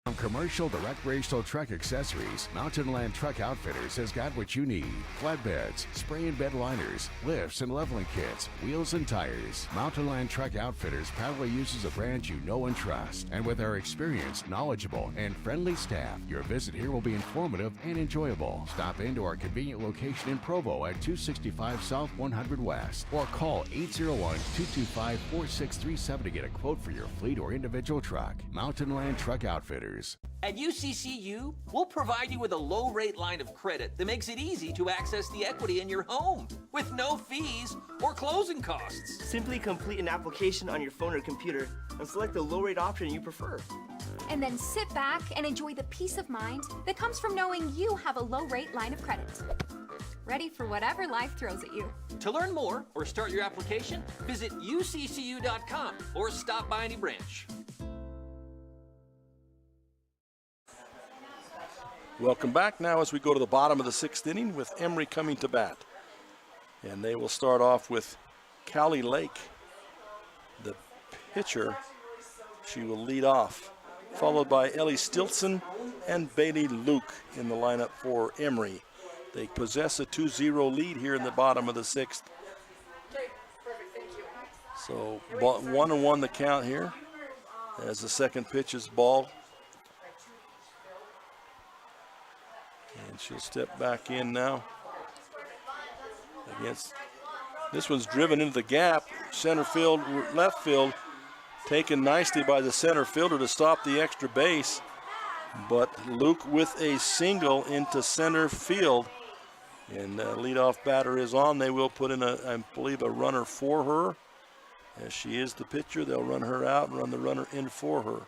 From Commercial to Recreational Truck Accessories, Mountain Land Truck Outfitters has got what you need. Flatbeds, spray and bed liners, lifts and leveling kits, wheels and tires. Mountain Land Truck Outfitters proudly uses a brand you know and trust. And with our experienced, knowledgeable, and friendly staff, your visit here will be informative and enjoyable. Stop into our convenient location in Provo at 265 South 100 West or call 801-225-4637 to get a quote for your fleet or individual truck. Mountain Land Truck Outfitters. At UCCU, we'll provide you with a low-rate line of credit that makes it easy to access the equity in your home with no fees or closing costs. Simply complete an application on your phone or computer and select the low-rate option you prefer. And then sit back and enjoy the peace of mind that comes from knowing you have a low-rate line of credit. Ready for whatever life throws at you. To learn more or start your application, visit uccu.com or stop by any branch. Welcome back now as we go to the bottom of the sixth inning with Emery coming to bat. And they will start off with Callie Lake, the pitcher. She will lead off, followed by Ellie Stilson and Bailey Luke in the lineup for Emery. They possess a 2-0 lead here in the bottom of the sixth. So 1-1 the count here as the second pitch is ball. And she'll step back in now. Against, this one's driven into the gap. Center field, left field, taken nicely by the center fielder to stop the extra base. But Luke with a single into center field. And leadoff batter is on. They will put in, I believe, a runner for her. As she is the pitcher, they'll run her out and run the runner in for her.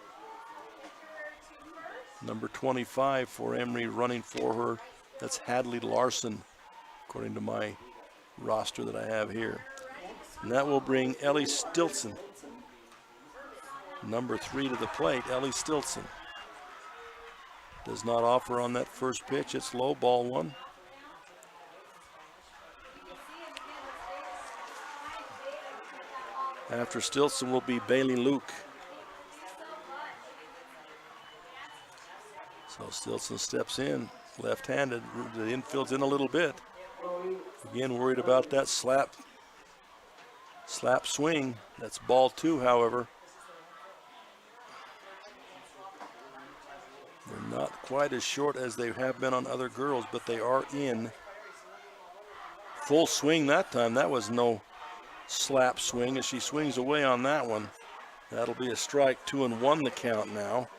Number 25 for Emery running for her. That's Hadley Larson, according to my roster that I have here. And that will bring Ellie Stilson, number 3, to the plate. Ellie Stilson does not offer on that first pitch. It's low, ball one. After Stilson will be Bailey Luke. So Stilson steps in, left-handed. The infield's in a little bit. Again, worried about that slap swing. That's ball 2, however. They're not quite as short as they have been on other girls, but they are in. Full swing that time. That was no slap swing as she swings away on that one. That'll be a strike. 2-1 the count now.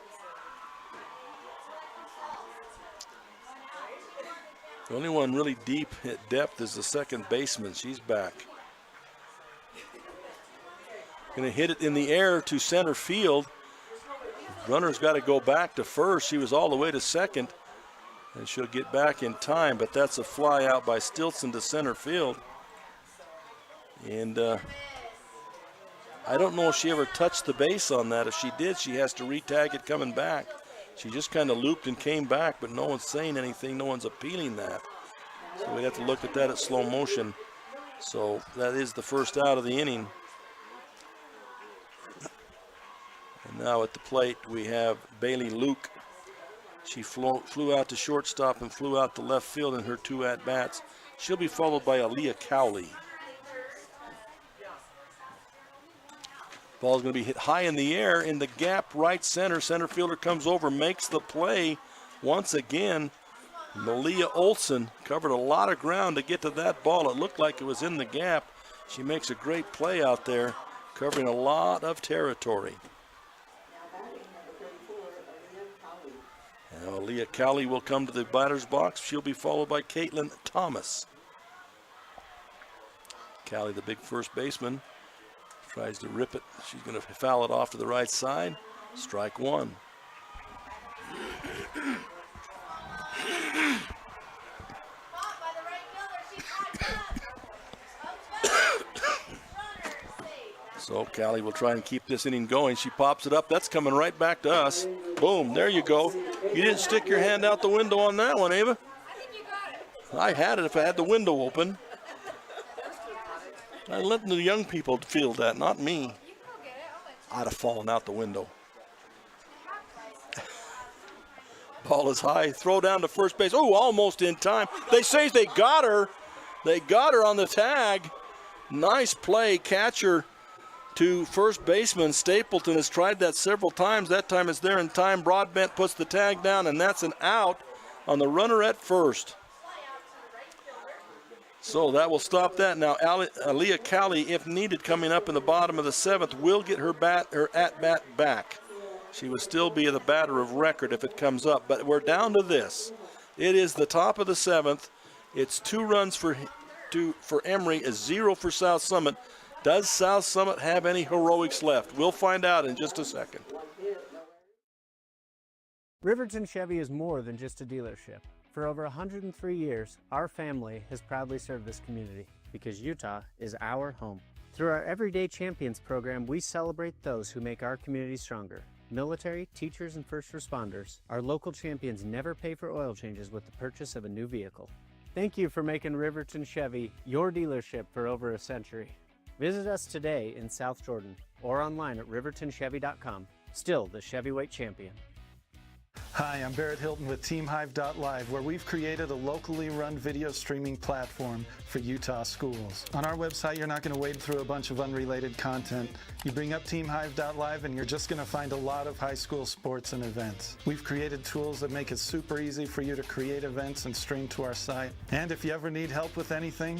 The only one really deep at depth is the second baseman. She's back. Going to hit it in the air to center field. Runner's got to go back to first. She was all the way to second, and she'll get back in time, but that's a fly out by Stilson to center field. And I don't know if she ever touched the base on that. If she did, she has to re-tag it coming back. She just kind of looped and came back, but no one's saying anything. No one's appealing that. So we'd have to look at that at slow motion. So that is the first out of the inning. And now at the plate, we have Bailey Luke. She flew out to shortstop and flew out to left field in her 2 at-bats. She'll be followed by Aaliyah Cowley. Ball's going to be hit high in the air in the gap, right center. Center fielder comes over, makes the play once again. Malia Olson covered a lot of ground to get to that ball. It looked like it was in the gap. She makes a great play out there, covering a lot of territory. Now Aaliyah Cowley will come to the batter's box. She'll be followed by Caitlin Thomas. Cowley, the big first baseman, tries to rip it. She's going to foul it off to the right side. Strike one. So Cowley will try and keep this inning going. She pops it up. That's coming right back to us. Boom, there you go. You didn't stick your hand out the window on that one, Ava. I had it if I had the window open. I let the young people feel that, not me. I'd have fallen out the window. Ball is high. Throw down to first base. Oh, almost in time. They say they got her. They got her on the tag. Nice play. Catcher to first baseman. Stapleton has tried that several times. That time it's there in time. Broadbent puts the tag down, and that's an out on the runner at first. So that will stop that. Now Aaliyah Cowley, if needed, coming up in the bottom of the 7th, will get her at-bat back. She will still be the batter of record if it comes up. But we're down to this. It is the top of the 7th. It's 2 runs for Emery, a 0 for South Summit. Does South Summit have any heroics left? We'll find out in just a second. Riverton Chevy is more than just a dealership. For over 103 years, our family has proudly served this community because Utah is our home. Through our Everyday Champions program, we celebrate those who make our community stronger. Military, teachers, and first responders, our local champions never pay for oil changes with the purchase of a new vehicle. Thank you for making Riverton Chevy your dealership for over a century. Visit us today in South Jordan or online at rivertonchevy.com. Still the Chevyweight champion. Hi, I'm Barrett Hilton with TeamHive.live, where we've created a locally run video streaming platform for Utah schools. On our website, you're not going to wade through a bunch of unrelated content. You bring up TeamHive.live and you're just going to find a lot of high school sports and events. We've created tools that make it super easy for you to create events and stream to our site. And if you ever need help with anything,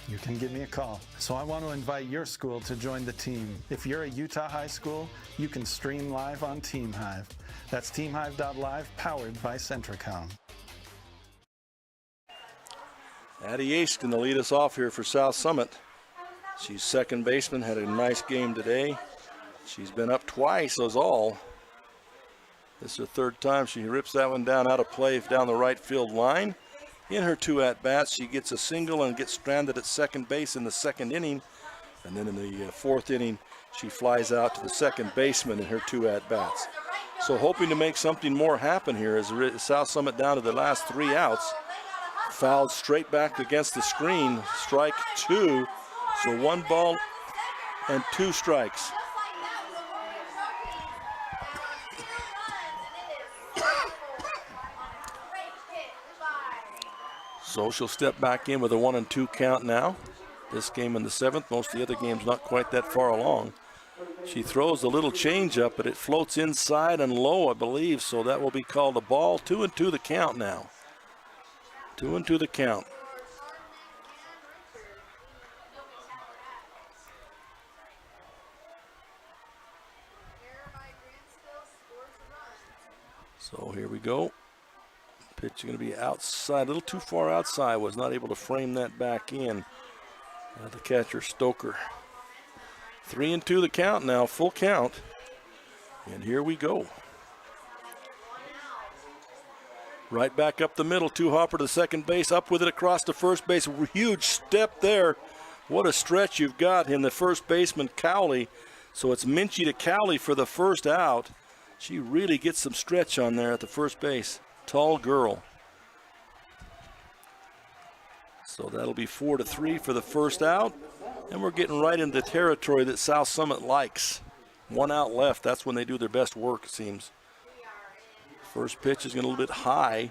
you can give me a call. So I want to invite your school to join the team. If you're a Utah high school, you can stream live on TeamHive. That's TeamHive.live, powered by Centricom. Addie Ace going to lead us off here for South Summit. She's second baseman, had a nice game today. She's been up twice, is all. This is her 3rd time. She rips that one down out of play down the right field line. In her 2 at-bats, she gets a single and gets stranded at second base in the 2nd inning. And then in the 4th inning, she flies out to the second baseman in her 2 at-bats. So hoping to make something more happen here as South Summit down to the last 3 outs. Fouled straight back against the screen, strike 2. So 1 ball and 2 strikes. So she'll step back in with a 1-2 count now. This game in the 7th, most of the other games not quite that far along. She throws a little changeup, but it floats inside and low, I believe, so that will be called a ball. 2-2 the count now. 2-2 the count. So here we go. Pitch is going to be outside, a little too far outside, was not able to frame that back in. The catcher, Stoker. 3-2 the count now, full count. And here we go. Right back up the middle, two-hopper to second base, up with it across to first base. Huge step there. What a stretch you've got in the first baseman, Cowley. So it's Minchie to Cowley for the first out. She really gets some stretch on there at the first base. Tall girl. So that'll be 4-3 for the first out. And we're getting right into territory that South Summit likes. 1 out left. That's when they do their best work, it seems. First pitch is going to a little bit high.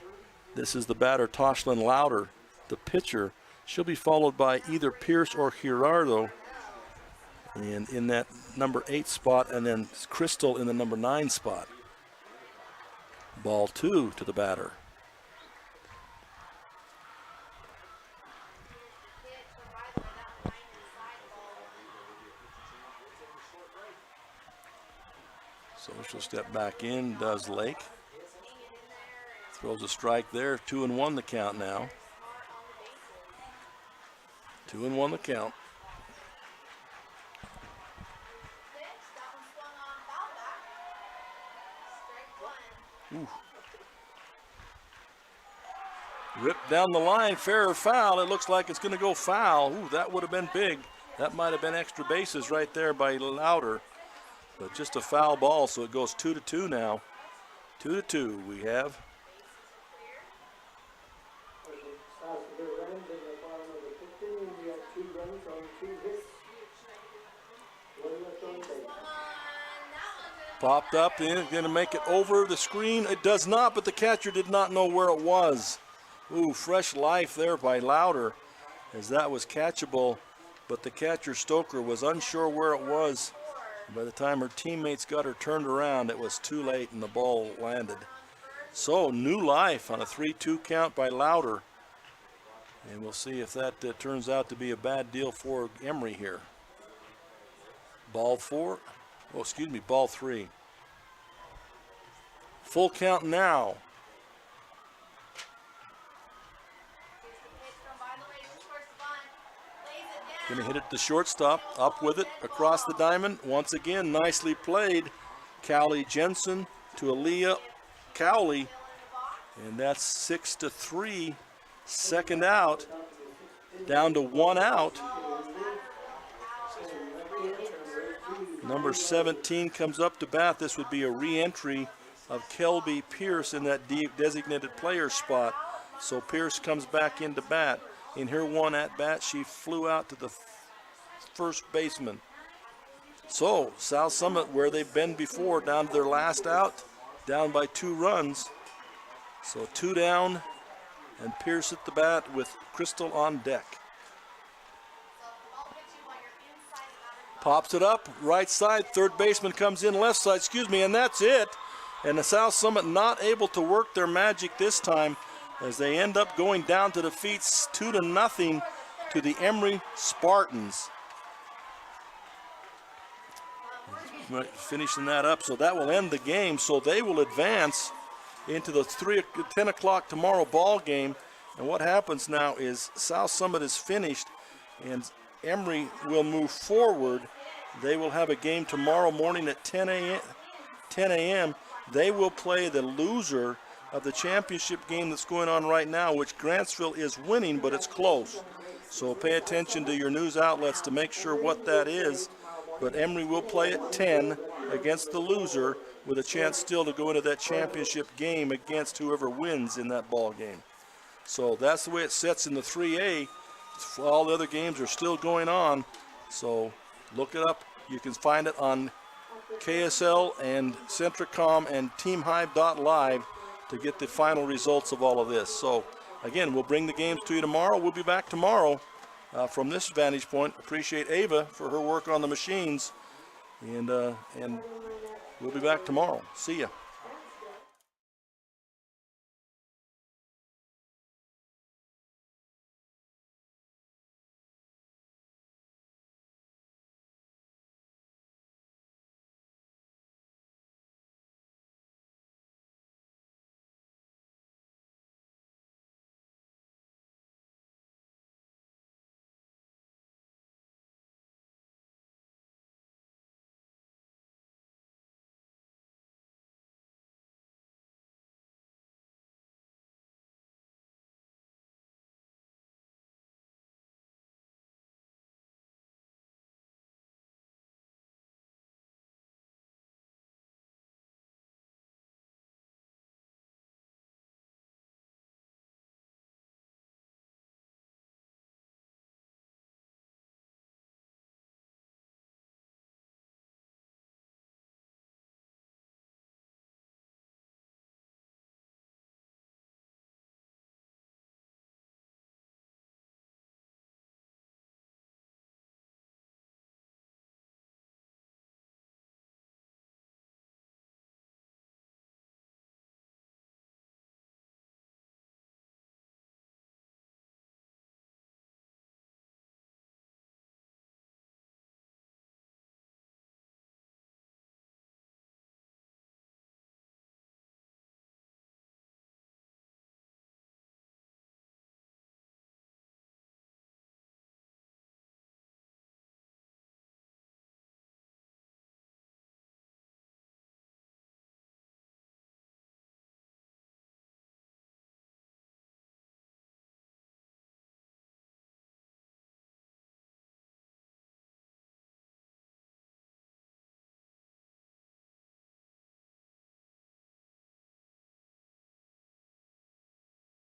This is the batter, Toshlyn Louder, the pitcher. She'll be followed by either Pierce or Girardo. And in that number 8 spot, and then Crystal in the number 9 spot. Ball 2 to the batter. So she'll step back in, does Lake. Throws a strike there, 2-1 the count now. 2-1 the count. Ooh. Ripped down the line, fair or foul. It looks like it's going to go foul. Ooh, that would have been big. That might have been extra bases right there by Louder. But just a foul ball, so it goes 2-2 now. 2-2 we have. Popped up, and going to make it over the screen. It does not, but the catcher did not know where it was. Ooh, fresh life there by Louder, as that was catchable, but the catcher, Stoker, was unsure where it was. By the time her teammates got her turned around, it was too late and the ball landed. So, new life on a 3-2 count by Louder. And we'll see if that turns out to be a bad deal for Emery here. Ball 4. Oh, excuse me, ball 3. Full count now. Gonna hit it to shortstop, up with it, across the diamond. Once again, nicely played. Cowley Jensen to Aaliyah Cowley. And that's 6-3. Second out, down to 1 out. Number 17 comes up to bat. This would be a re-entry of Kelby Pierce in that designated player spot. So Pierce comes back into bat. In her 1 at bat, she flew out to the first baseman. So South Summit, where they've been before, down to their last out, down by 2 runs. So 2 down, and Pierce at the bat with Crystal on deck. Pops it up, right side, third baseman comes in, left side, and that's it. And the South Summit not able to work their magic this time, as they end up going down to defeat 2-0 to the Emery Spartans. Finishing that up, so that will end the game. So they will advance into the 10 o'clock tomorrow ball game. And what happens now is South Summit is finished, and Emery will move forward. They will have a game tomorrow morning at 10 a.m. They will play the loser of the championship game that's going on right now, which Grantsville is winning, but it's close. So pay attention to your news outlets to make sure what that is. But Emery will play at 10 against the loser, with a chance still to go into that championship game against whoever wins in that ball game. So that's the way it sets in the 3A. All the other games are still going on. So look it up. You can find it on KSL and Centricom and TeamHive.live to get the final results of all of this. So again, we'll bring the games to you tomorrow. We'll be back tomorrow from this vantage point. Appreciate Ava for her work on the machines, and we'll be back tomorrow. See ya.